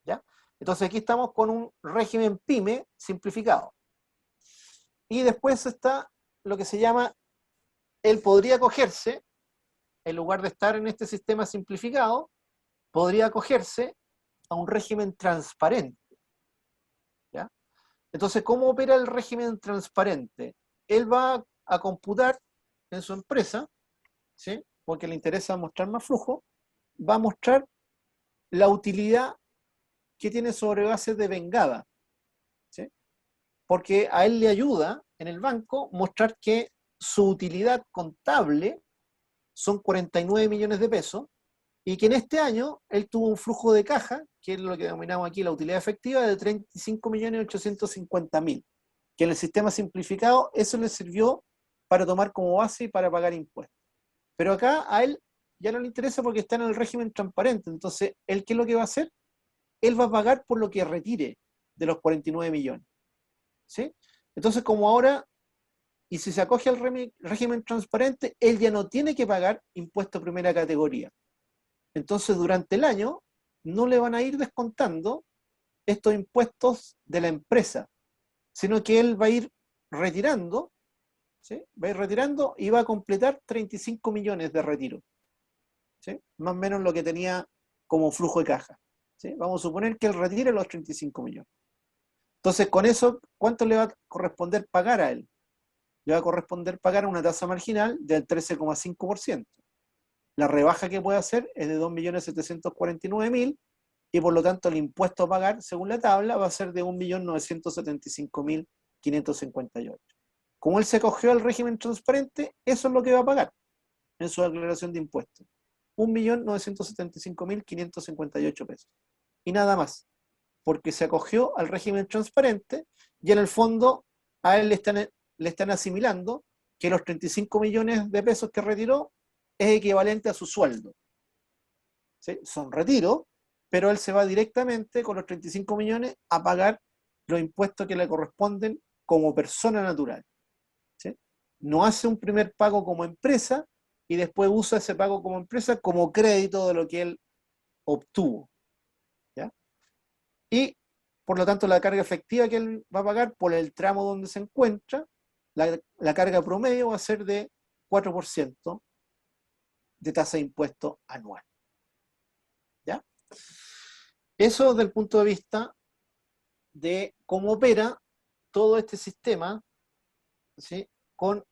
¿Ya? Entonces aquí estamos con un régimen PYME simplificado. Y después está lo que se llama, él podría acogerse, en lugar de estar en este sistema simplificado, podría acogerse a un régimen transparente. ¿Ya? Entonces, ¿cómo opera el régimen transparente? Él va a computar en su empresa, ¿sí? Porque le interesa mostrar más flujo, va a mostrar la utilidad que tiene sobre base de vengada. ¿Sí? Porque a él le ayuda en el banco mostrar que su utilidad contable son 49 millones de pesos, y que en este año él tuvo un flujo de caja, que es lo que denominamos aquí la utilidad efectiva, de 35.850.000, que en el sistema simplificado eso le sirvió para tomar como base y para pagar impuestos. Pero acá a él ya no le interesa porque está en el régimen transparente. Entonces, ¿él qué es lo que va a hacer? Él va a pagar por lo que retire de los 49 millones. ¿Sí? Entonces, como ahora, y si se acoge al régimen transparente, él ya no tiene que pagar impuesto de primera categoría. Entonces, durante el año, no le van a ir descontando estos impuestos de la empresa, sino que él va a ir retirando, ¿sí? Va a ir retirando y va a completar 35 millones de retiro. ¿Sí? Más o menos lo que tenía como flujo de caja. ¿sí? Vamos a suponer que él retire los 35 millones. Entonces, con eso, ¿cuánto le va a corresponder pagar a él? Le va a corresponder pagar una tasa marginal del 13,5%. La rebaja que puede hacer es de 2.749.000 y por lo tanto el impuesto a pagar, según la tabla, va a ser de 1.975.558. Como él se acogió al régimen transparente, eso es lo que va a pagar en su declaración de impuestos. 1.975.558 pesos. Y nada más, porque se acogió al régimen transparente y en el fondo a él le están asimilando que los 35 millones de pesos que retiró es equivalente a su sueldo. ¿Sí? Son retiros, pero él se va directamente con los 35 millones a pagar los impuestos que le corresponden como persona natural. ¿Sí? No hace un primer pago como empresa y después usa ese pago como empresa como crédito de lo que él obtuvo. ¿Ya? Y por lo tanto la carga efectiva que él va a pagar por el tramo donde se encuentra, la carga promedio va a ser de 4% de tasa de impuesto anual. ¿Ya? Eso desde el punto de vista de cómo opera todo este sistema, ¿sí? Con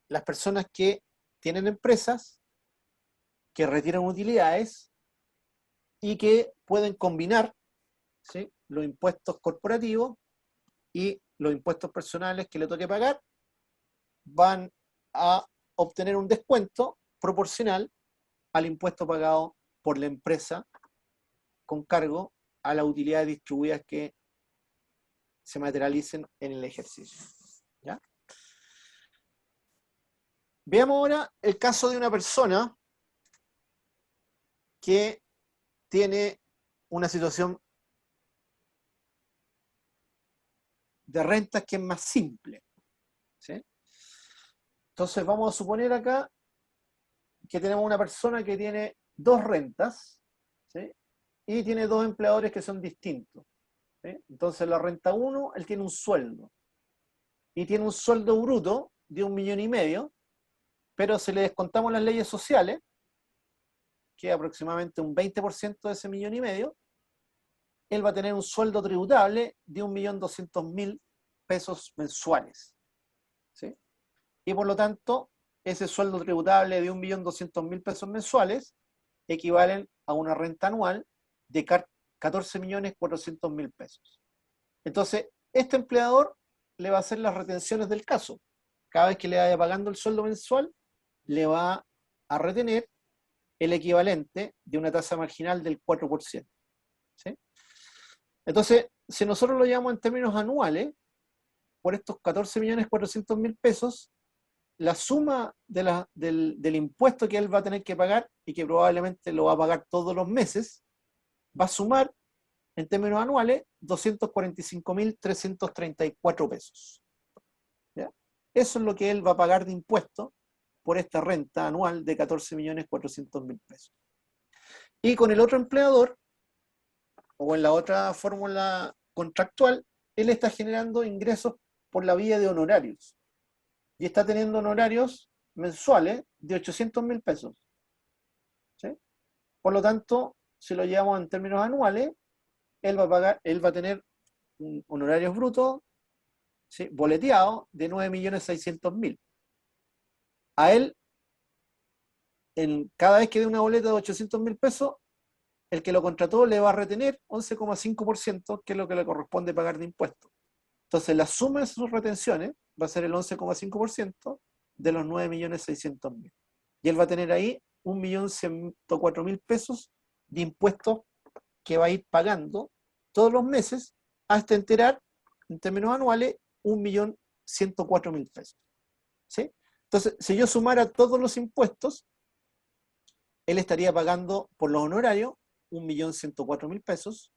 las personas que tienen empresas, que retiran utilidades y que pueden combinar, ¿sí? Los impuestos corporativos y los impuestos personales que le toque pagar, van a obtener un descuento proporcional al impuesto pagado por la empresa con cargo a las utilidades distribuidas que se materialicen en el ejercicio. ¿Ya? Veamos ahora el caso de una persona que tiene una situación de rentas que es más simple. ¿Sí? Entonces vamos a suponer acá que tenemos una persona que tiene dos rentas, ¿sí? Y tiene dos empleadores que son distintos. ¿Sí? Entonces la renta 1, él tiene un sueldo. Y tiene un sueldo bruto de 1,5 millones, pero si le descontamos las leyes sociales, que es aproximadamente un 20% de ese 1,5 millones, él va a tener un sueldo tributable de 1.200.000 pesos mensuales. ¿Sí? Y por lo tanto, ese sueldo tributable de 1.200.000 pesos mensuales equivalen a una renta anual de 14.400.000 pesos. Entonces, este empleador le va a hacer las retenciones del caso. Cada vez que le vaya pagando el sueldo mensual, le va a retener el equivalente de una tasa marginal del 4%. ¿Sí? Entonces, si nosotros lo llevamos en términos anuales, por estos 14.400.000 pesos, la suma del impuesto que él va a tener que pagar, y que probablemente lo va a pagar todos los meses, va a sumar, en términos anuales, 245.334 pesos. ¿Ya? Eso es lo que él va a pagar de impuesto por esta renta anual de 14.400.000 pesos. Y con el otro empleador, o en la otra fórmula contractual, él está generando ingresos por la vía de honorarios. Y está teniendo honorarios mensuales de 800.000 pesos. ¿Sí? Por lo tanto, si lo llevamos en términos anuales, él va a tener honorarios brutos, ¿sí? Boleteados de 9.600.000. A él, cada vez que dé una boleta de 800.000 pesos, el que lo contrató le va a retener 11,5%, que es lo que le corresponde pagar de impuestos. Entonces, la suma de sus retenciones va a ser el 11,5% de los 9.600.000. Y él va a tener ahí 1.104.000 pesos de impuestos que va a ir pagando todos los meses hasta enterar, en términos anuales, 1.104.000 pesos. ¿Sí? Entonces, si yo sumara todos los impuestos, él estaría pagando por los honorarios 1.104.000 pesos,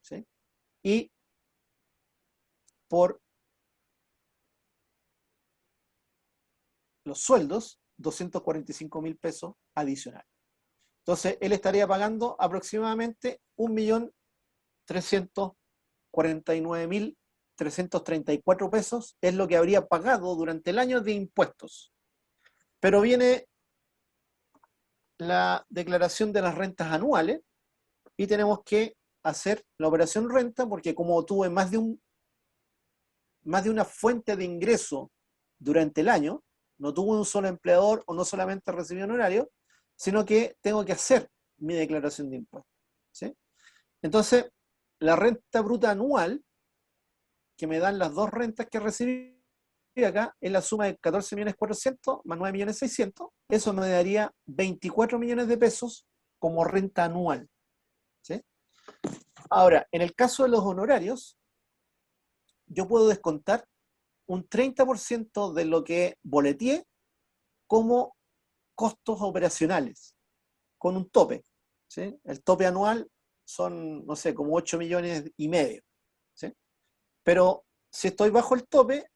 ¿sí? Y por los sueldos, 245.000 pesos adicionales. Entonces, él estaría pagando aproximadamente 1.349.334 pesos, es lo que habría pagado durante el año de impuestos. Pero viene la declaración de las rentas anuales, y tenemos que hacer la operación renta, porque como tuve más de una fuente de ingreso durante el año, no tuve un solo empleador o no solamente recibí honorario, sino que tengo que hacer mi declaración de impuestos, ¿sí? Entonces, la renta bruta anual, que me dan las dos rentas que recibí acá, es la suma de 14.400.000 más 9.600.000, eso me daría 24 millones de pesos como renta anual, ¿sí? Ahora, en el caso de los honorarios, yo puedo descontar un 30% de lo que boleteé como costos operacionales, con un tope, ¿sí? El tope anual son, no sé, como 8,5 millones, ¿sí? Pero si estoy bajo el tope,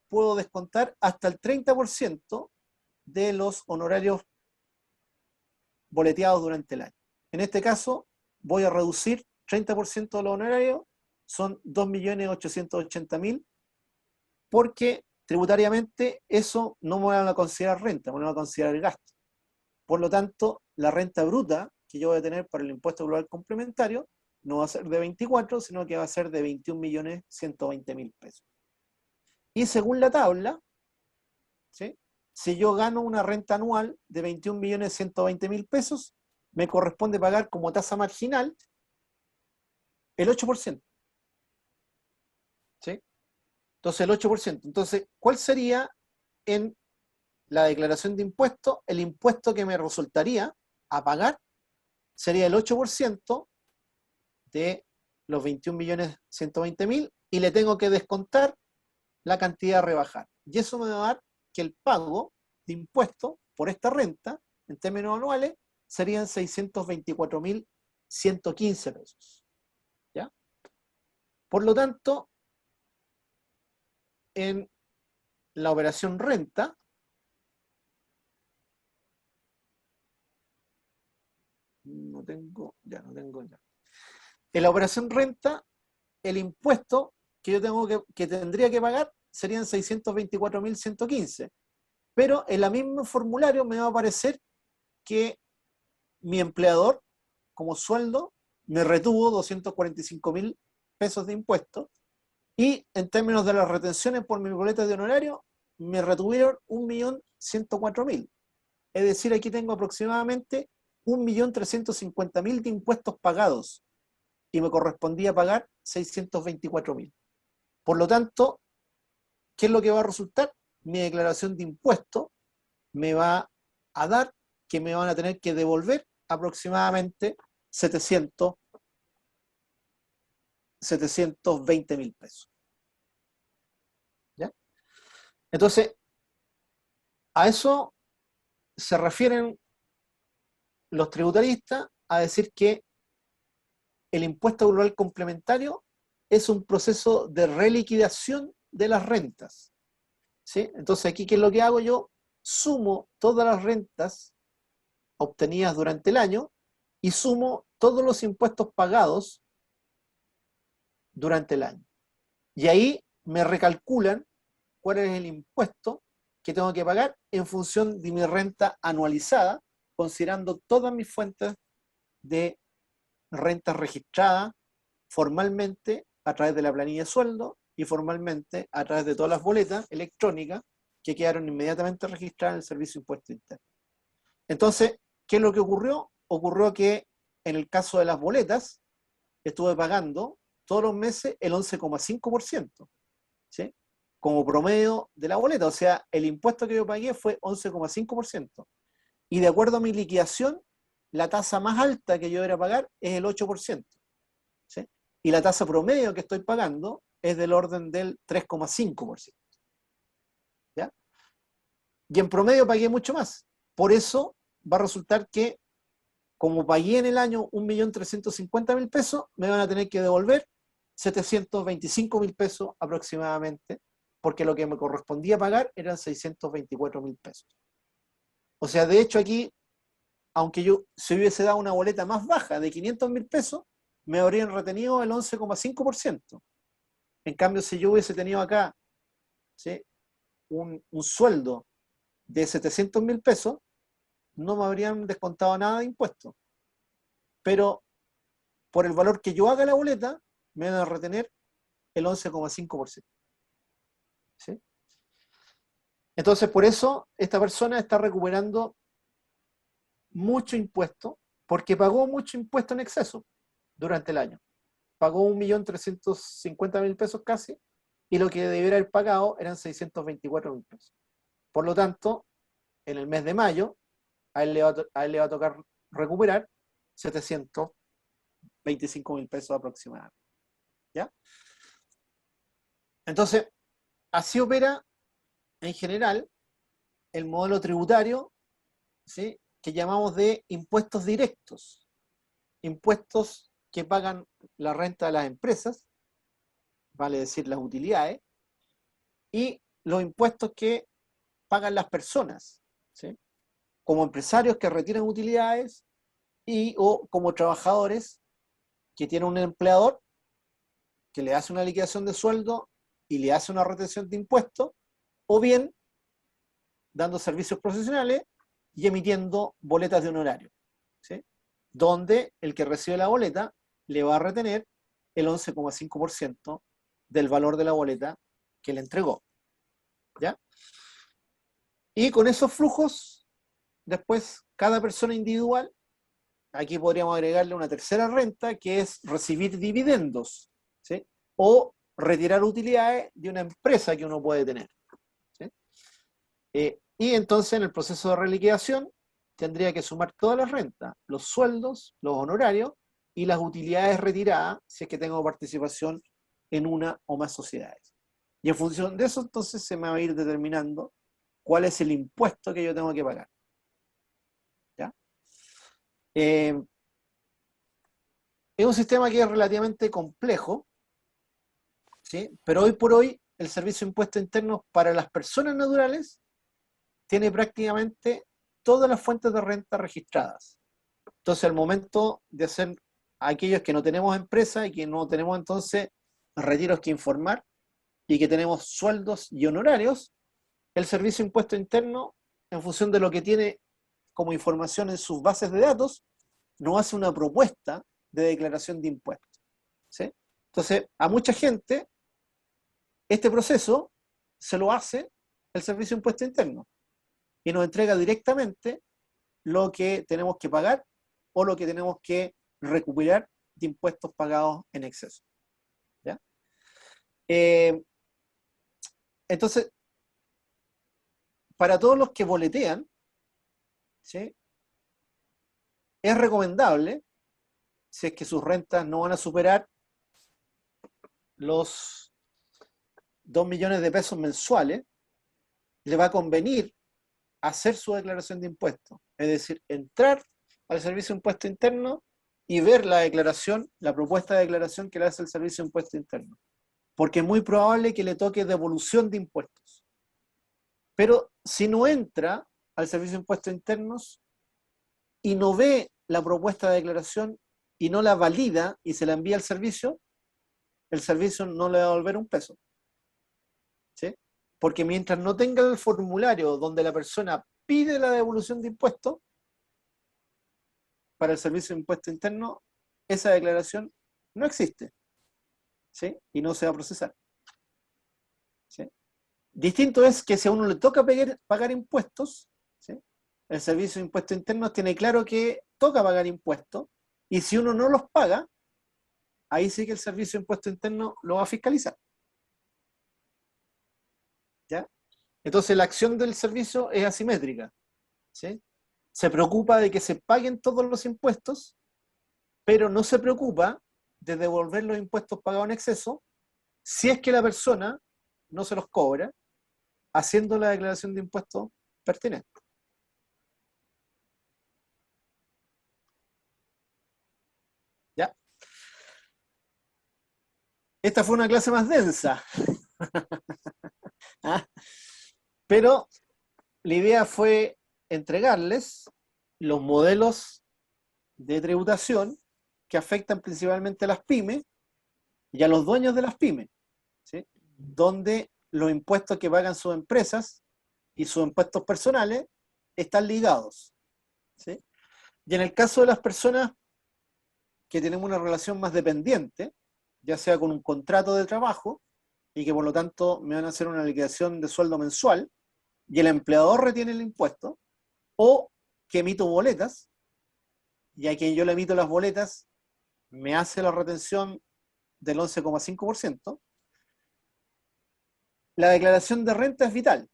puedo descontar hasta el 30% de los honorarios boleteados durante el año. En este caso, voy a reducir 30% de los honorarios, son 2.880.000, porque tributariamente eso no me van a considerar renta, me van a considerar gasto. Por lo tanto, la renta bruta que yo voy a tener para el impuesto global complementario no va a ser de 24, sino que va a ser de 21.120.000 pesos. Y según la tabla, ¿sí?, si yo gano una renta anual de 21.120.000 pesos, me corresponde pagar como tasa marginal el 8%. ¿Sí? Entonces, el 8%. Entonces, ¿cuál sería en la declaración de impuestos el impuesto que me resultaría a pagar? Sería el 8% de los 21.120.000 y le tengo que descontar la cantidad a rebajar. Y eso me va a dar que el pago de impuestos por esta renta, en términos anuales, serían 624.115 pesos. ¿Ya? Por lo tanto, en la operación renta, no tengo ya. En la operación renta, el impuesto que yo tengo que tendría que pagar serían 624.115. Pero en la misma formulario me va a aparecer que mi empleador, como sueldo, me retuvo 245.000 pesos de impuestos, y en términos de las retenciones por mi boleta de honorario, me retuvieron 1.104.000. Es decir, aquí tengo aproximadamente 1.350.000 de impuestos pagados y me correspondía pagar 624.000. Por lo tanto, ¿qué es lo que va a resultar? Mi declaración de impuestos me va a dar que me van a tener que devolver aproximadamente 720.000 pesos. ¿Ya? Entonces, a eso se refieren los tributaristas, a decir que el impuesto global complementario es un proceso de reliquidación de las rentas, ¿sí? Entonces, aquí, ¿qué es lo que hago yo? Sumo todas las rentas obtenidas durante el año y sumo todos los impuestos pagados durante el año. Y ahí me recalculan cuál es el impuesto que tengo que pagar en función de mi renta anualizada, considerando todas mis fuentes de renta registrada formalmente a través de la planilla de sueldo y formalmente a través de todas las boletas electrónicas que quedaron inmediatamente registradas en el Servicio de Impuesto Interno. Entonces, ¿qué es lo que ocurrió? Ocurrió que en el caso de las boletas, estuve pagando todos los meses el 11,5%, ¿sí?, como promedio de la boleta. O sea, el impuesto que yo pagué fue 11,5%. Y de acuerdo a mi liquidación, la tasa más alta que yo debería pagar es el 8%. ¿Sí? Y la tasa promedio que estoy pagando es del orden del 3,5%. ¿Ya? Y en promedio pagué mucho más. Por eso va a resultar que, como pagué en el año 1.350.000 pesos, me van a tener que devolver 725.000 pesos aproximadamente, porque lo que me correspondía pagar eran 624.000 pesos. O sea, de hecho aquí, aunque yo se hubiese dado una boleta más baja de 500.000 pesos, me habrían retenido el 11,5%. En cambio, si yo hubiese tenido acá, ¿sí?, un sueldo de 700.000 pesos, no me habrían descontado nada de impuestos. Pero por el valor que yo haga la boleta, me van a retener el 11,5%. ¿Sí? Entonces, por eso, esta persona está recuperando mucho impuesto, porque pagó mucho impuesto en exceso durante el año. Pagó 1.350.000 pesos casi, y lo que debiera haber pagado eran 624.000 pesos. Por lo tanto, en el mes de mayo, a él le va a tocar recuperar 725.000 pesos aproximadamente. ¿Ya? Entonces, así opera en general el modelo tributario, ¿sí?, que llamamos de impuestos directos. Impuestos que pagan la renta de las empresas, vale decir las utilidades, y los impuestos que pagan las personas, ¿sí?, como empresarios que retiran utilidades y o como trabajadores que tienen un empleador que le hace una liquidación de sueldo y le hace una retención de impuestos, o bien dando servicios profesionales y emitiendo boletas de honorario, ¿sí?, donde el que recibe la boleta le va a retener el 11,5% del valor de la boleta que le entregó. ¿Ya? Y con esos flujos, después cada persona individual, aquí podríamos agregarle una tercera renta, que es recibir dividendos, ¿sí?, o retirar utilidades de una empresa que uno puede tener. ¿Sí? Y entonces en el proceso de reliquidación tendría que sumar todas las rentas, los sueldos, los honorarios y las utilidades retiradas si es que tengo participación en una o más sociedades. Y en función de eso entonces se me va a ir determinando cuál es el impuesto que yo tengo que pagar. ¿Ya? Es un sistema que es relativamente complejo, ¿sí?, pero hoy por hoy el servicio de impuestos internos para las personas naturales tiene prácticamente todas las fuentes de renta registradas. Entonces, al momento de hacer aquellos que no tenemos empresa y que no tenemos entonces retiros que informar y que tenemos sueldos y honorarios, el servicio de impuesto interno, en función de lo que tiene como información en sus bases de datos, nos hace una propuesta de declaración de impuestos. ¿Sí? Entonces, a mucha gente, este proceso se lo hace el servicio de impuesto interno y nos entrega directamente lo que tenemos que pagar o lo que tenemos que recuperar de impuestos pagados en exceso. ¿Ya? Entonces, para todos los que boletean, ¿sí?, es recomendable, si es que sus rentas no van a superar los 2 millones de pesos mensuales, le va a convenir hacer su declaración de impuestos. Es decir, entrar al servicio de impuesto interno y ver la declaración, la propuesta de declaración que le hace el servicio de impuesto interno. Porque es muy probable que le toque devolución de impuestos. Pero si no entra al servicio de impuestos internos y no ve la propuesta de declaración y no la valida y se la envía al servicio, el servicio no le va a devolver un peso. ¿Sí? Porque mientras no tenga el formulario donde la persona pide la devolución de impuestos, para el servicio de impuesto interno, esa declaración no existe. ¿Sí? Y no se va a procesar. ¿Sí? Distinto es que si a uno le toca pagar impuestos, ¿sí?, el servicio de impuestos internos tiene claro que toca pagar impuestos, y si uno no los paga, ahí sí que el servicio de impuestos internos lo va a fiscalizar. ¿Ya? Entonces la acción del servicio es asimétrica. ¿Sí? Se preocupa de que se paguen todos los impuestos, pero no se preocupa de devolver los impuestos pagados en exceso si es que la persona no se los cobra haciendo la declaración de impuestos pertinente. ¿Ya? Esta fue una clase más densa. ¿Ah? Pero la idea fue entregarles los modelos de tributación que afectan principalmente a las pymes y a los dueños de las pymes, ¿sí?, donde los impuestos que pagan sus empresas y sus impuestos personales están ligados. ¿Sí? Y en el caso de las personas que tenemos una relación más dependiente, ya sea con un contrato de trabajo, y que por lo tanto me van a hacer una liquidación de sueldo mensual, y el empleador retiene el impuesto, o que emito boletas, y a quien yo le emito las boletas me hace la retención del 11,5%. La declaración de renta es vital,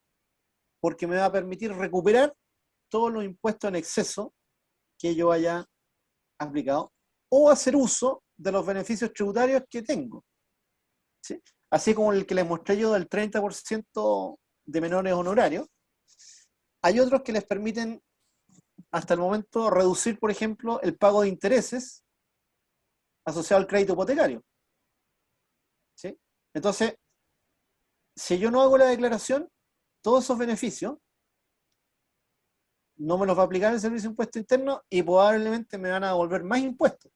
porque me va a permitir recuperar todos los impuestos en exceso que yo haya aplicado, o hacer uso de los beneficios tributarios que tengo, ¿sí? Así como el que les mostré yo del 30% de menores honorarios, hay otros que les permiten hasta el momento reducir, por ejemplo, el pago de intereses asociado al crédito hipotecario, ¿sí? Entonces, si yo no hago la declaración, todos esos beneficios no me los va a aplicar el Servicio de Impuesto Interno y probablemente me van a devolver más impuestos,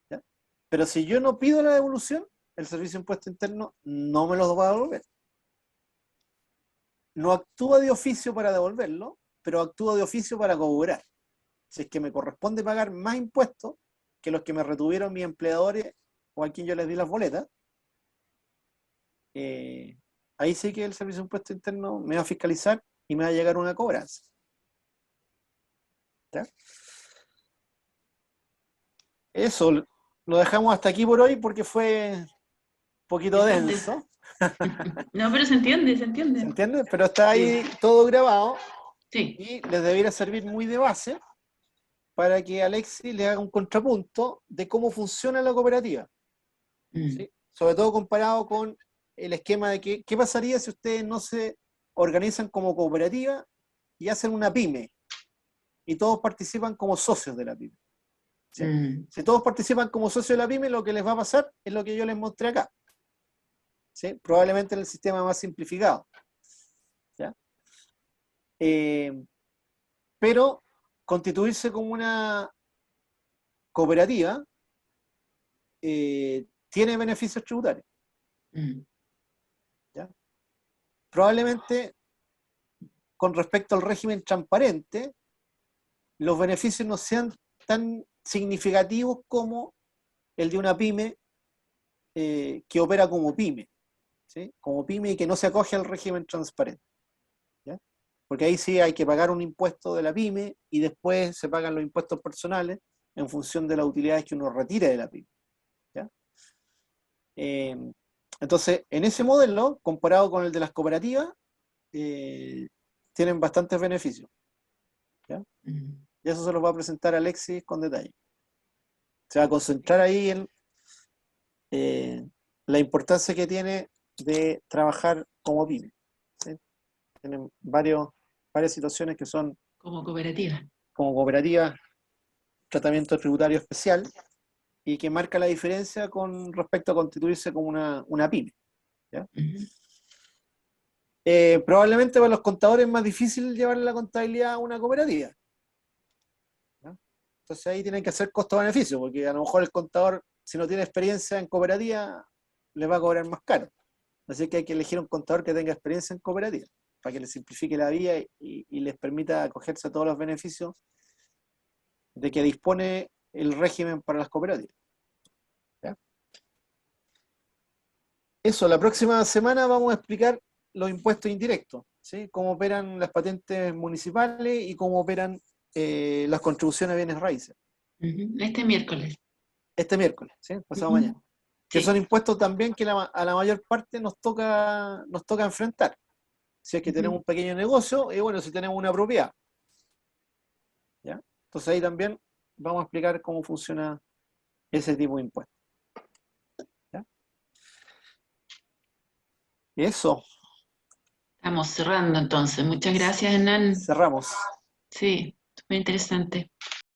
¿ya? Pero si yo no pido la devolución, el Servicio de Impuesto Interno no me los va a devolver. No actúa de oficio para devolverlo, pero actúa de oficio para cobrar. Si es que me corresponde pagar más impuestos que los que me retuvieron mis empleadores o a quien yo les di las boletas, ahí sí que el Servicio de Impuesto Interno me va a fiscalizar y me va a llegar una cobranza, ¿ya? Eso lo dejamos hasta aquí por hoy porque fue un poquito denso. No, pero se entiende, se ¿Se entiende. entiende? Pero está ahí todo grabado Sí. y les debiera servir muy de base para que Alexis le haga un contrapunto de cómo funciona la cooperativa, ¿sí? Sobre todo comparado con el esquema de qué pasaría si ustedes no se organizan como cooperativa y hacen una pyme y todos participan como socios de la pyme, ¿sí? Si todos participan como socios de la pyme, lo que les va a pasar es lo que yo les mostré acá, ¿sí? Probablemente en el sistema más simplificado, ¿ya? Pero constituirse como una cooperativa tiene beneficios tributarios, ¿ya? Probablemente con respecto al régimen transparente, los beneficios no sean tan significativos como el de una pyme que opera como pyme, ¿sí? Como pyme y que no se acoge al régimen transparente, ¿ya? Porque ahí sí hay que pagar un impuesto de la pyme y después se pagan los impuestos personales en función de las utilidades que uno retire de la pyme, ¿ya? Entonces, en ese modelo, comparado con el de las cooperativas, tienen bastantes beneficios, ¿ya? Y eso se los va a presentar Alexis con detalle. Se va a concentrar ahí en la importancia que tiene de trabajar como pyme, ¿sí? Tienen varias situaciones que son Como cooperativa. Como cooperativa, tratamiento tributario especial, y que marca la diferencia con respecto a constituirse como una pyme, ¿ya? Probablemente para los contadores es más difícil llevar la contabilidad a una cooperativa, ¿ya? Entonces ahí tienen que hacer costo-beneficio, porque a lo mejor el contador, si no tiene experiencia en cooperativa, le va a cobrar más caro. Así que hay que elegir un contador que tenga experiencia en cooperativa, para que les simplifique la vida y les permita acogerse a todos los beneficios de que dispone el régimen para las cooperativas, ¿ya? Eso, la próxima semana vamos a explicar los impuestos indirectos, ¿sí? Cómo operan las patentes municipales y cómo operan las contribuciones a bienes raíces. Este miércoles. Este miércoles, ¿sí? Pasado mañana. Que Sí. son impuestos también que a la mayor parte nos toca enfrentar. Si es que tenemos un pequeño negocio, y bueno, si tenemos una propiedad, ¿ya? Entonces ahí también vamos a explicar cómo funciona ese tipo de impuestos, ¿ya? Y eso. Estamos cerrando entonces. Muchas gracias, Hernán. Cerramos. Sí, muy interesante.